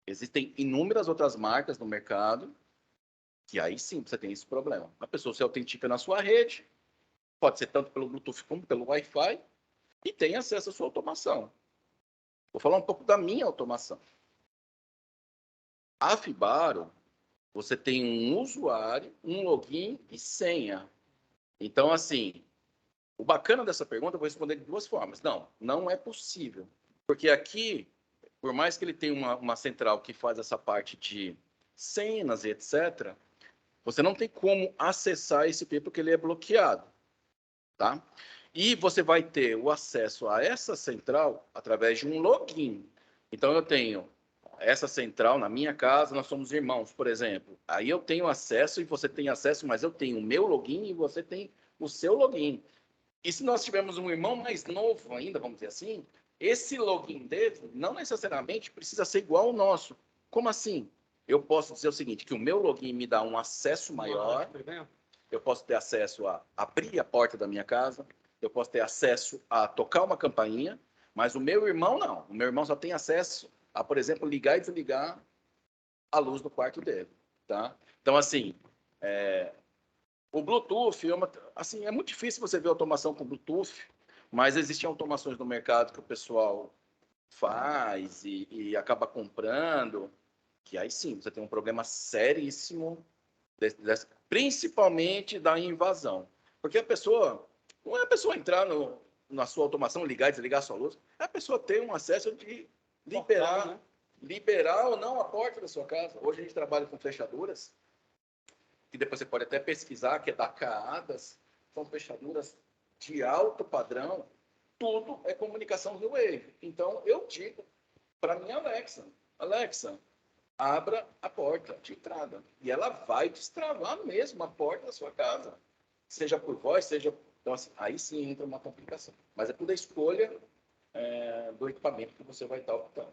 Existem inúmeras outras marcas no mercado que aí sim você tem esse problema. A pessoa se autentica na sua rede, pode ser tanto pelo Bluetooth como pelo Wi-Fi, e tem acesso à sua automação. Vou falar um pouco da minha automação. A Fibaro, você tem um usuário, um login e senha. Então, assim, o bacana dessa pergunta, eu vou responder de duas formas. Não é possível. Porque aqui, por mais que ele tenha uma central que faz essa parte de cenas e etc., você não tem como acessar esse IP porque ele é bloqueado, tá? E você vai ter o acesso a essa central através de um login. Então, eu tenho essa central na minha casa, nós somos irmãos, por exemplo. Aí eu tenho acesso e você tem acesso, mas eu tenho o meu login e você tem o seu login. E se nós tivermos um irmão mais novo ainda, vamos dizer assim, esse login dele não necessariamente precisa ser igual ao nosso. Como assim? Eu posso dizer o seguinte, que o meu login me dá um acesso maior, eu posso ter acesso a abrir a porta da minha casa, eu posso ter acesso a tocar uma campainha, mas o meu irmão não. O meu irmão só tem acesso a, por exemplo, ligar e desligar a luz do quarto dele, tá? Então, assim, o Bluetooth, assim, é muito difícil você ver automação com Bluetooth, mas existem automações no mercado que o pessoal faz e acaba comprando, que aí sim, você tem um problema seríssimo, principalmente da invasão. Porque a pessoa, não é a pessoa entrar na sua automação, ligar e desligar a sua luz, é a pessoa ter um acesso de liberar, Portal, né? liberar ou não a porta da sua casa. Hoje a gente trabalha com fechaduras, que depois você pode até pesquisar, que é da Caadas, são fechaduras de alto padrão, tudo é comunicação New Wave. Então, eu digo para minha Alexa, Alexa, abra a porta de entrada. E ela vai destravar mesmo a porta da sua casa. Seja por voz, seja... Então, assim, aí sim entra uma complicação. Mas é tudo a escolha do equipamento que você vai estar optando.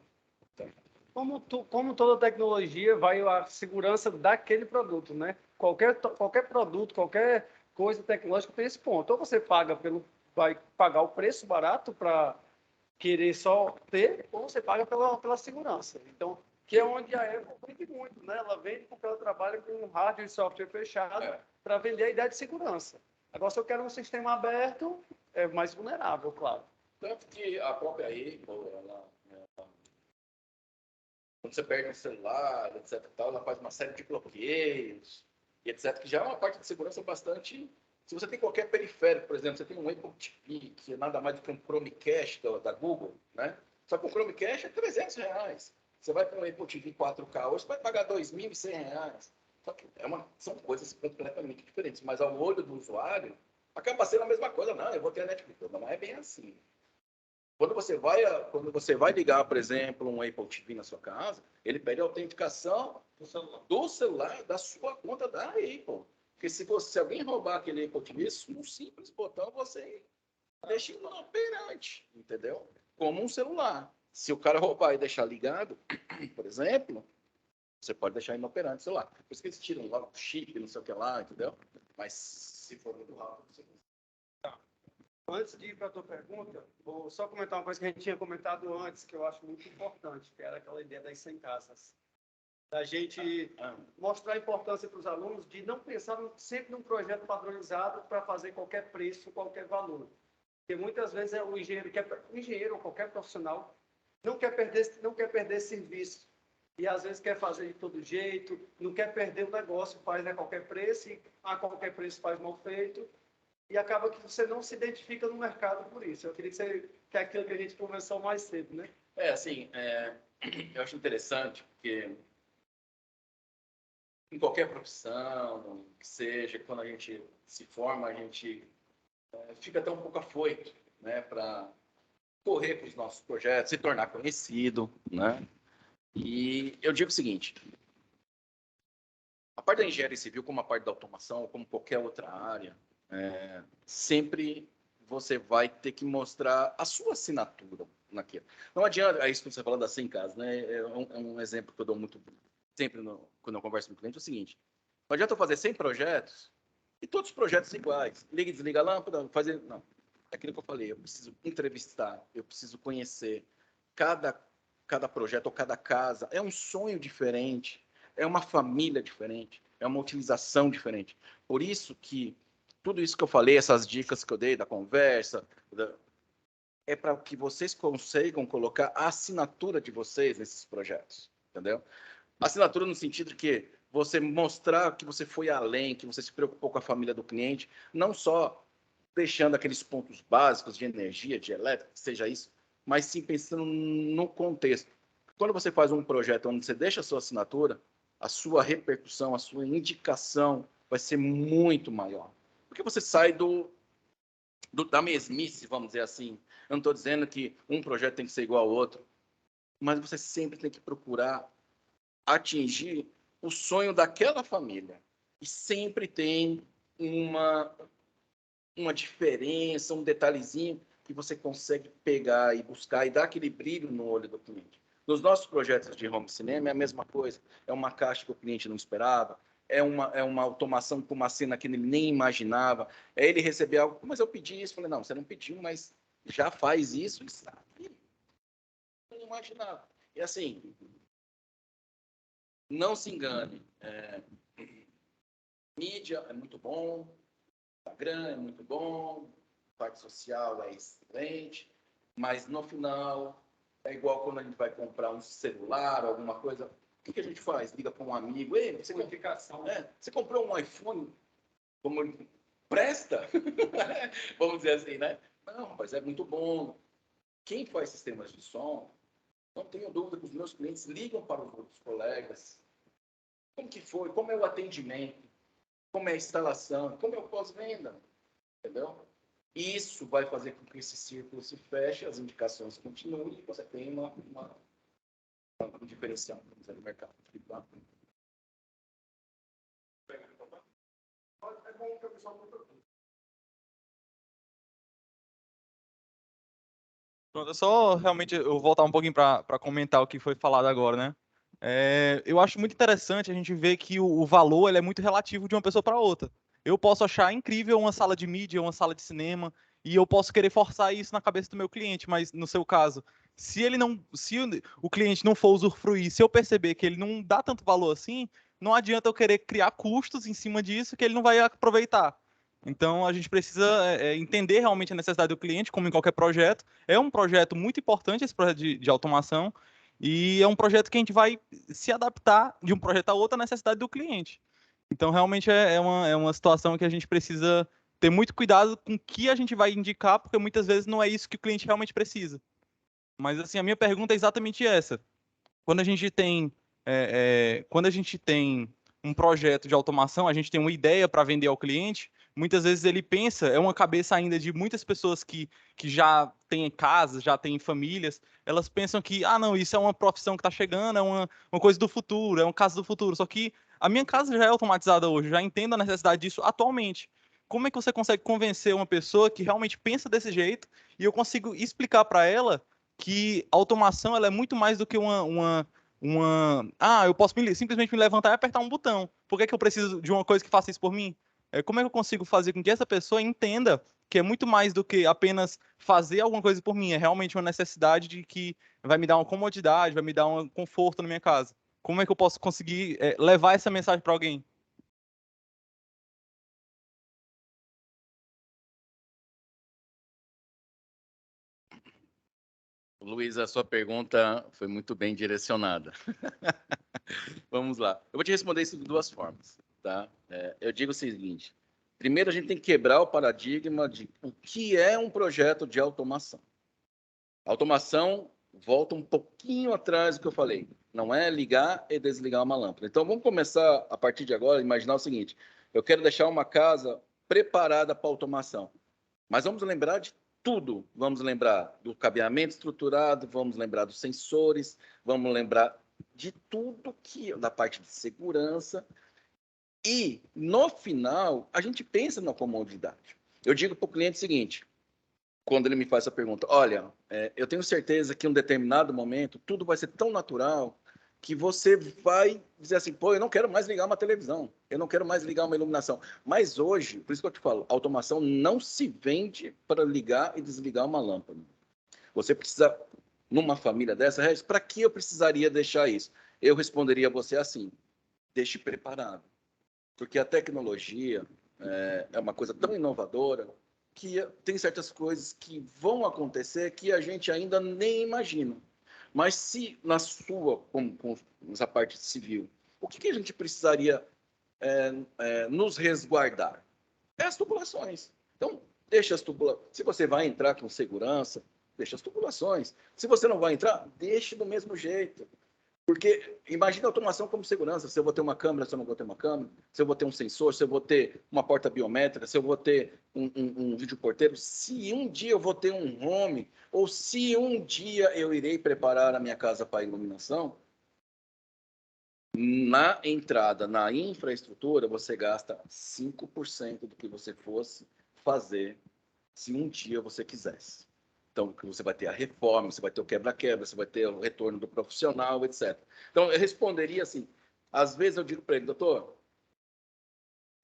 Então, Como toda tecnologia, vai a segurança daquele produto, né? Qualquer produto, qualquer coisa tecnológica tem esse ponto. Ou você vai pagar o preço barato para querer só ter, ou você paga pela segurança. Então, que é onde a Apple vende muito, né? Ela vende porque ela trabalha com hardware e software fechado para vender a ideia de segurança. Agora, se eu quero um sistema aberto, é mais vulnerável, claro. tanto que a própria Apple, quando você perde um celular, etc. Tal, ela faz uma série de bloqueios, e etc. Que já é uma parte de segurança bastante. Se você tem qualquer periférico, por exemplo, você tem um Apple TV, que é nada mais do que um Chromecast da Google, né? Só que o Chromecast é R$300. Você vai para um Apple TV 4K hoje, você vai pagar R$2.100. Só que são coisas completamente diferentes, mas ao olho do usuário, acaba sendo a mesma coisa. Não, eu vou ter a Netflix. Não é bem assim. Quando você vai ligar, por exemplo, um Apple TV na sua casa, ele pede a autenticação do celular da sua conta da Apple. Porque se alguém roubar aquele Apple TV, um simples botão você deixa inoperante, entendeu? Como um celular. Se o cara roubar e deixar ligado, por exemplo, você pode deixar inoperante o celular. Por isso que eles tiram lá o chip, não sei o que lá, entendeu? Mas se for muito rápido, você Antes de ir para a tua pergunta, vou só comentar uma coisa que a gente tinha comentado antes, que eu acho muito importante, que era aquela ideia das 100 casas. Da gente mostrar a importância para os alunos de não pensar sempre num projeto padronizado para fazer qualquer preço, qualquer valor. Porque muitas vezes o engenheiro ou qualquer profissional não quer perder serviço. E às vezes quer fazer de todo jeito, não quer perder o negócio, faz a qualquer preço, e a qualquer preço faz mal feito. E acaba que você não se identifica no mercado por isso. Eu queria que é aquilo que a gente conversou mais cedo, né? assim, eu acho interessante, porque em qualquer profissão, que seja, quando a gente se forma, a gente fica até um pouco afoito, né, para correr para os nossos projetos, se tornar conhecido, né? E eu digo o seguinte, a parte da engenharia civil, como a parte da automação, como qualquer outra área, sempre você vai ter que mostrar a sua assinatura naquilo. Não adianta, é isso que você falou das 100 casas, né? É um exemplo que eu dou muito sempre quando eu converso com o cliente, é o seguinte, não adianta eu fazer 100 projetos e todos os projetos iguais. Liga e desliga a lâmpada, fazer... Não, é aquilo que eu falei, eu preciso entrevistar, eu preciso conhecer cada projeto ou cada casa. É um sonho diferente, é uma família diferente, é uma utilização diferente. Por isso que tudo isso que eu falei, essas dicas que eu dei da conversa, é para que vocês consigam colocar a assinatura de vocês nesses projetos, entendeu? Assinatura no sentido de que você mostrar que você foi além, que você se preocupou com a família do cliente, não só deixando aqueles pontos básicos de energia, de elétrica, seja isso, mas sim pensando no contexto. Quando você faz um projeto onde você deixa a sua assinatura, a sua repercussão, a sua indicação vai ser muito maior. Porque você sai da mesmice, vamos dizer assim. Eu não estou dizendo que um projeto tem que ser igual ao outro, mas você sempre tem que procurar atingir o sonho daquela família. E sempre tem uma diferença, um detalhezinho que você consegue pegar e buscar e dar aquele brilho no olho do cliente. Nos nossos projetos de home cinema é a mesma coisa. É uma caixa que o cliente não esperava, é uma automação com uma cena que ele nem imaginava, é ele receber algo, mas eu pedi isso. Eu falei, não, você não pediu, mas já faz isso e sabe. Eu não imaginava. E assim, não se engane, mídia é muito bom, Instagram é muito bom, parte social é excelente, mas no final é igual quando a gente vai comprar um celular, alguma coisa. O que a gente faz? Liga para um amigo, ei, você comprou um iPhone? Como presta? Vamos dizer assim, né? Não, mas é muito bom. Quem faz sistemas de som, não tenho dúvida que os meus clientes ligam para os outros colegas. Como que foi? Como é o atendimento? Como é a instalação? Como é o pós-venda? Entendeu? Isso vai fazer com que esse círculo se feche, as indicações continuem e você tenha um diferencial no mercado. Pronto, só realmente eu voltar um pouquinho para comentar o que foi falado agora, né? Eu acho muito interessante a gente ver que o valor ele é muito relativo de uma pessoa para outra. Eu posso achar incrível uma sala de mídia, uma sala de cinema, e eu posso querer forçar isso na cabeça do meu cliente, mas no seu caso, se o cliente não for usufruir, se eu perceber que ele não dá tanto valor assim, não adianta eu querer criar custos em cima disso que ele não vai aproveitar. Então a gente precisa entender realmente a necessidade do cliente, como em qualquer projeto. É um projeto muito importante esse projeto de automação. E é um projeto que a gente vai se adaptar de um projeto a outro à necessidade do cliente. Então, realmente é uma situação que a gente precisa ter muito cuidado com o que a gente vai indicar, porque muitas vezes não é isso que o cliente realmente precisa. Mas, assim, a minha pergunta é exatamente essa. Quando a gente tem um projeto de automação, a gente tem uma ideia para vender ao cliente, muitas vezes ele pensa, é uma cabeça ainda de muitas pessoas que já têm casas, já têm famílias, elas pensam que, não, isso é uma profissão que está chegando, é uma coisa do futuro, é um caso do futuro. Só que a minha casa já é automatizada hoje, já entendo a necessidade disso atualmente. Como é que você consegue convencer uma pessoa que realmente pensa desse jeito e eu consigo explicar para ela que a automação ela é muito mais do que eu posso simplesmente me levantar e apertar um botão. Por que eu preciso de uma coisa que faça isso por mim? Como é que eu consigo fazer com que essa pessoa entenda que é muito mais do que apenas fazer alguma coisa por mim? É realmente uma necessidade de que vai me dar uma comodidade, vai me dar um conforto na minha casa. Como é que eu posso conseguir levar essa mensagem para alguém? Luiz, a sua pergunta foi muito bem direcionada. Vamos lá. Eu vou te responder isso de duas formas. Tá? Eu digo o seguinte. Primeiro, a gente tem que quebrar o paradigma de o que é um projeto de automação. A automação volta um pouquinho atrás do que eu falei. Não é ligar e desligar uma lâmpada. Então, vamos começar, a partir de agora, a imaginar o seguinte. Eu quero deixar uma casa preparada para automação. Mas vamos lembrar de tudo. Vamos lembrar do cabeamento estruturado, vamos lembrar dos sensores, vamos lembrar de tudo da parte de segurança. E, no final, a gente pensa na comodidade. Eu digo para o cliente o seguinte, quando ele me faz essa pergunta, olha, eu tenho certeza que em um determinado momento tudo vai ser tão natural que você vai dizer assim, pô, eu não quero mais ligar uma televisão, eu não quero mais ligar uma iluminação. Mas hoje, por isso que eu te falo, a automação não se vende para ligar e desligar uma lâmpada. Você precisa, numa família dessa, para que eu precisaria deixar isso? Eu responderia a você assim, deixe preparado. Porque a tecnologia é uma coisa tão inovadora que tem certas coisas que vão acontecer que a gente ainda nem imagina. Mas se na sua, com essa parte civil, o que a gente precisaria nos resguardar? É as tubulações. Então, deixa as tubulações. Se você vai entrar com segurança, deixa as tubulações. Se você não vai entrar, deixe do mesmo jeito. Porque imagina a automação como segurança. Se eu vou ter uma câmera, se eu não vou ter uma câmera, se eu vou ter um sensor, se eu vou ter uma porta biométrica, se eu vou ter um videoporteiro, se um dia eu vou ter um home, ou se um dia eu irei preparar a minha casa para iluminação, na entrada, na infraestrutura, você gasta 5% do que você fosse fazer se um dia você quisesse. Então, você vai ter a reforma, você vai ter o quebra-quebra, você vai ter o retorno do profissional, etc. Então, eu responderia assim, às vezes eu digo para ele, doutor,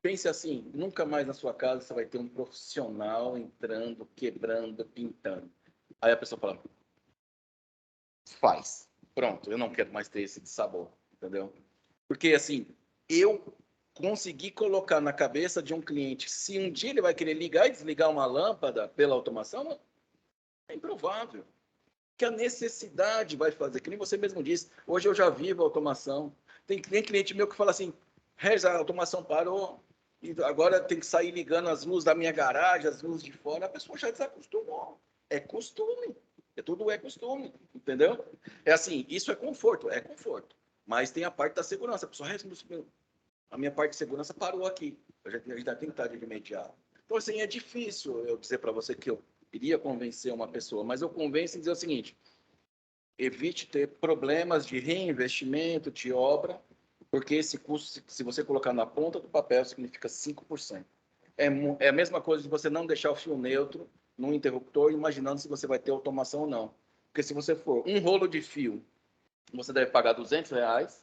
pense assim, nunca mais na sua casa você vai ter um profissional entrando, quebrando, pintando. Aí a pessoa fala, faz. Pronto, eu não quero mais ter esse dissabor, entendeu? Porque, assim, eu consegui colocar na cabeça de um cliente, se um dia ele vai querer ligar e desligar uma lâmpada pela automação, é improvável. Que a necessidade vai fazer, que nem você mesmo disse, hoje eu já vivo a automação. Tem cliente meu que fala assim, Regis, a automação parou, e agora tem que sair ligando as luzes da minha garagem, as luzes de fora, a pessoa já desacostumou. É costume. Tudo é costume, entendeu? É assim, isso é conforto, mas tem a parte da segurança. A pessoa, a minha parte de segurança parou aqui. A gente tem que estar de imediato. Então, assim, é difícil eu dizer para você que eu iria convencer uma pessoa, mas eu convenço em dizer o seguinte, evite ter problemas de reinvestimento, de obra, porque esse custo, se você colocar na ponta do papel, significa 5%. É a mesma coisa de você não deixar o fio neutro no interruptor, imaginando se você vai ter automação ou não. Porque se você for um rolo de fio, você deve pagar R$200.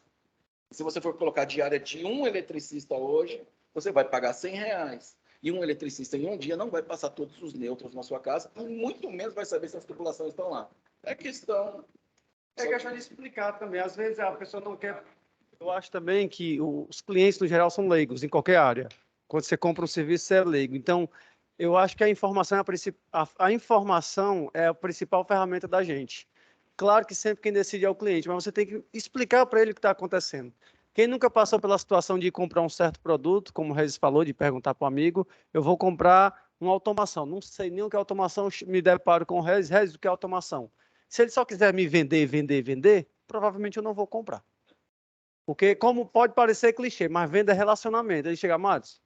Se você for colocar a diária de um eletricista hoje, você vai pagar R$100. E um eletricista em um dia não vai passar todos os neutros na sua casa e muito menos vai saber se as tubulações estão lá. É questão de explicar também. Às vezes a pessoa não quer. Eu acho também que os clientes, no geral, são leigos em qualquer área. Quando você compra um serviço, você é leigo. Então, eu acho que a informação a informação é a principal ferramenta da gente. Claro que sempre quem decide é o cliente, mas você tem que explicar para ele o que está acontecendo. Quem nunca passou pela situação de comprar um certo produto, como o Regis falou, de perguntar para o amigo, eu vou comprar uma automação. Não sei nem o que é automação, me deparo com o Regis, o que é automação? Se ele só quiser me vender, provavelmente eu não vou comprar. Porque, como pode parecer clichê, mas venda é relacionamento. Ele chega, Matos,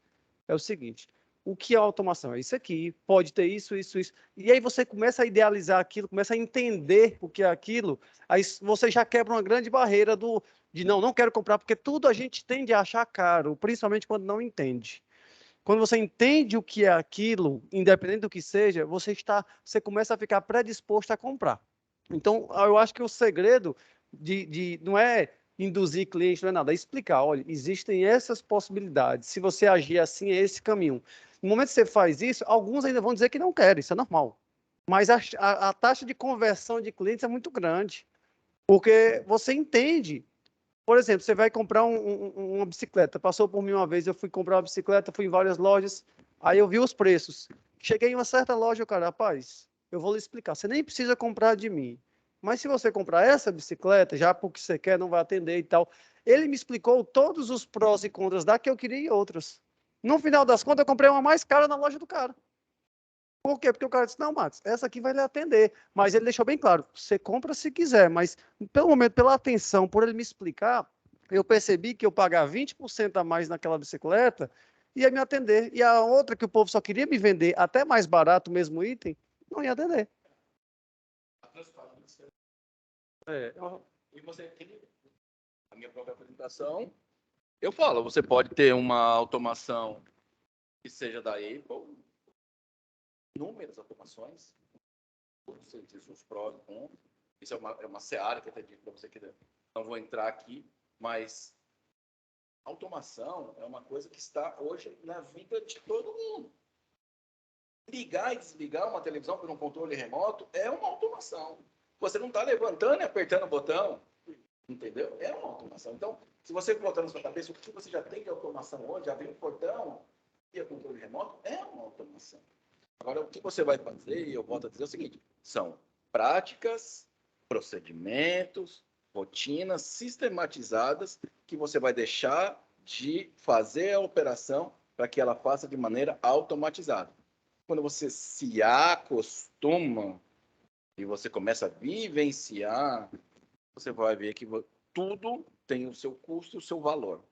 é o seguinte, o que é automação? É isso aqui, pode ter isso. E aí você começa a idealizar aquilo, começa a entender o que é aquilo, aí você já quebra uma grande barreira de não quero comprar, porque tudo a gente tende a achar caro, principalmente quando não entende. Quando você entende o que é aquilo, independente do que seja, você começa a ficar predisposto a comprar. Então, eu acho que o segredo não é induzir cliente, não é nada, é explicar, olha, existem essas possibilidades, se você agir assim, é esse caminho. No momento que você faz isso, alguns ainda vão dizer que não querem, isso é normal. Mas a taxa de conversão de clientes é muito grande, porque você entende. Por exemplo, você vai comprar uma bicicleta, passou por mim uma vez, eu fui comprar uma bicicleta, fui em várias lojas, aí eu vi os preços. Cheguei em uma certa loja, o cara, rapaz, eu vou lhe explicar, você nem precisa comprar de mim, mas se você comprar essa bicicleta, já porque você quer, não vai atender e tal. Ele me explicou todos os prós e contras da que eu queria e outras. No final das contas, eu comprei uma mais cara na loja do cara. Por quê? Porque o cara disse, não, Matos, essa aqui vai lhe atender. Mas ele deixou bem claro, você compra se quiser, mas pelo momento, pela atenção, por ele me explicar, eu percebi que eu pagar 20% a mais naquela bicicleta ia me atender. E a outra que o povo só queria me vender até mais barato o mesmo item, não ia atender. E você tem a minha própria apresentação. Eu falo, você pode ter uma automação que seja da Apple, inúmeras automações, os prós e contras. Isso é uma seara que eu até digo para você que não vou entrar aqui, mas automação é uma coisa que está hoje na vida de todo mundo. Ligar e desligar uma televisão por um controle remoto é uma automação. Você não está levantando e apertando o botão, entendeu? É uma automação. Então, se você botar na sua cabeça o que você já tem de automação hoje, abrir um portão e a controle remoto, é uma automação. Agora, o que você vai fazer, e eu volto a dizer o seguinte, são práticas, procedimentos, rotinas sistematizadas que você vai deixar de fazer a operação para que ela faça de maneira automatizada. Quando você se acostuma, e você começa a vivenciar, você vai ver que tudo tem o seu custo e o seu valor.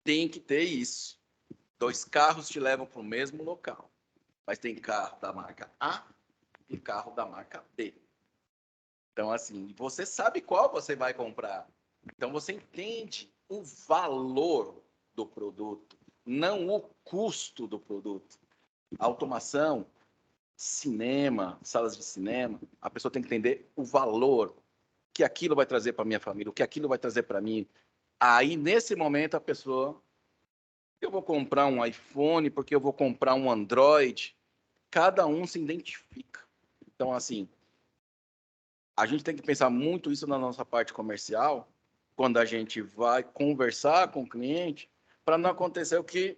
Tem que ter isso. 2 carros te levam para o mesmo local, mas tem carro da marca A e carro da marca B. Então, assim, você sabe qual você vai comprar. Então, você entende o valor do produto, não o custo do produto. Automação, cinema, salas de cinema, a pessoa tem que entender o valor que aquilo vai trazer para minha família, o que aquilo vai trazer para mim. Aí, nesse momento, a pessoa, eu vou comprar um iPhone, porque eu vou comprar um Android. Cada um se identifica. Então, assim, a gente tem que pensar muito isso na nossa parte comercial, quando a gente vai conversar com o cliente, para não acontecer o que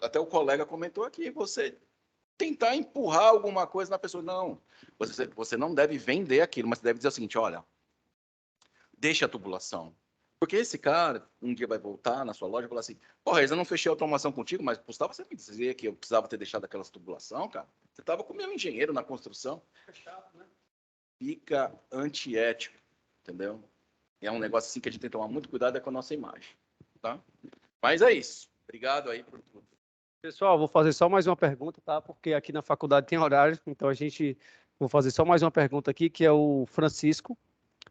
até o colega comentou aqui, você tentar empurrar alguma coisa na pessoa. Não, você não deve vender aquilo, mas você deve dizer o seguinte, olha, deixa a tubulação. Porque esse cara, um dia vai voltar na sua loja e falar assim, porra, eu não fechei a automação contigo, mas custava você me dizer que eu precisava ter deixado aquelas tubulação, cara? Você estava com o meu engenheiro na construção. Fica chato, né? Fica antiético, entendeu? É um negócio assim que a gente tem que tomar muito cuidado com a nossa imagem, tá? Mas é isso. Obrigado aí por tudo. Pessoal, vou fazer só mais uma pergunta, tá? Porque aqui na faculdade tem horário, então vou fazer só mais uma pergunta aqui, que é o Francisco.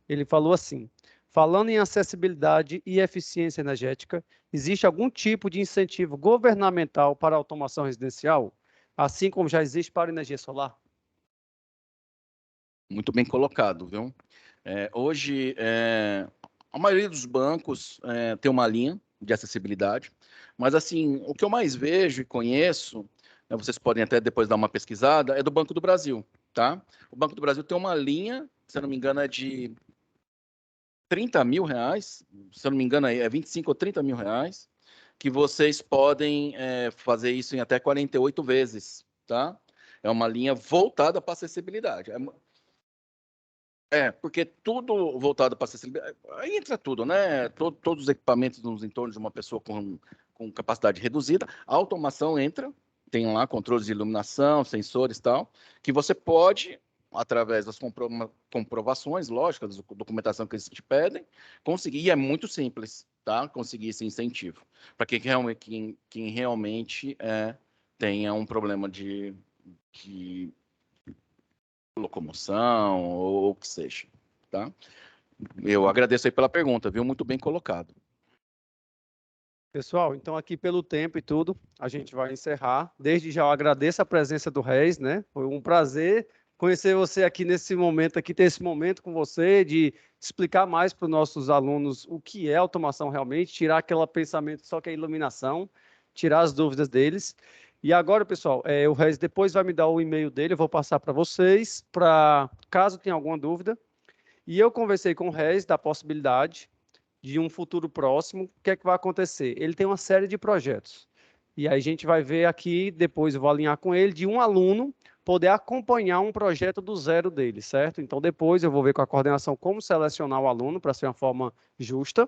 Ele falou assim: falando em acessibilidade e eficiência energética, existe algum tipo de incentivo governamental para a automação residencial, assim como já existe para a energia solar? Muito bem colocado, viu? Hoje, a maioria dos bancos tem uma linha de acessibilidade, mas, assim, o que eu mais vejo e conheço, né, vocês podem até depois dar uma pesquisada, é do Banco do Brasil, tá? O Banco do Brasil tem uma linha, se eu não me engano, é de 30 mil reais, se eu não me engano, é 25 ou 30 mil reais, que vocês podem fazer isso em até 48 vezes, tá? É uma linha voltada para acessibilidade. Porque tudo voltado para acessibilidade, aí entra tudo, né? Todos os equipamentos nos entornos de uma pessoa com capacidade reduzida, a automação entra, tem lá controles de iluminação, sensores e tal, que você pode, através das comprovações lógicas, da documentação que eles te pedem, conseguir, e é muito simples, tá? Conseguir esse incentivo, para quem realmente tenha um problema de locomoção ou o que seja, tá? Eu agradeço aí pela pergunta, viu? Muito bem colocado. Pessoal, então aqui pelo tempo e tudo, a gente vai encerrar. Desde já eu agradeço a presença do Reis, né? Foi um prazer conhecer você aqui nesse momento, aqui ter esse momento com você, de explicar mais para os nossos alunos o que é automação realmente, tirar aquele pensamento só que é iluminação, tirar as dúvidas deles. E agora, pessoal, o Reis depois vai me dar o e-mail dele, eu vou passar para vocês, para caso tenha alguma dúvida. E eu conversei com o Reis da possibilidade de um futuro próximo, o que é que vai acontecer? Ele tem uma série de projetos. E aí a gente vai ver aqui, depois eu vou alinhar com ele, de um aluno poder acompanhar um projeto do zero dele, certo? Então depois eu vou ver com a coordenação como selecionar o aluno para ser uma forma justa.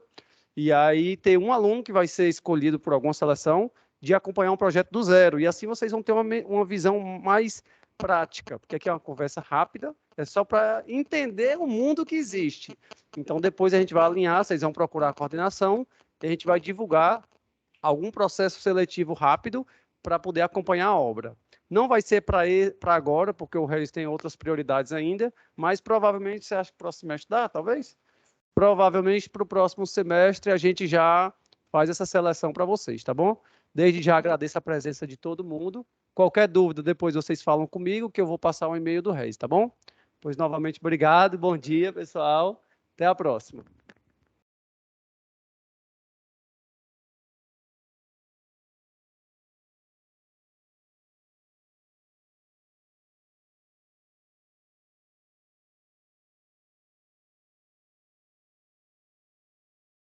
E aí ter um aluno que vai ser escolhido por alguma seleção de acompanhar um projeto do zero. E assim vocês vão ter uma visão mais prática, porque aqui é uma conversa rápida, é só para entender o mundo que existe. Então, depois a gente vai alinhar, vocês vão procurar a coordenação, e a gente vai divulgar algum processo seletivo rápido para poder acompanhar a obra. Não vai ser para agora, porque o Reis tem outras prioridades ainda, mas provavelmente, você acha que o próximo semestre dá, talvez? Provavelmente para o próximo semestre a gente já faz essa seleção para vocês, tá bom? Desde já agradeço a presença de todo mundo. Qualquer dúvida, depois vocês falam comigo, que eu vou passar um e-mail do Reis, tá bom? Pois, novamente, obrigado, bom dia, pessoal. Até a próxima.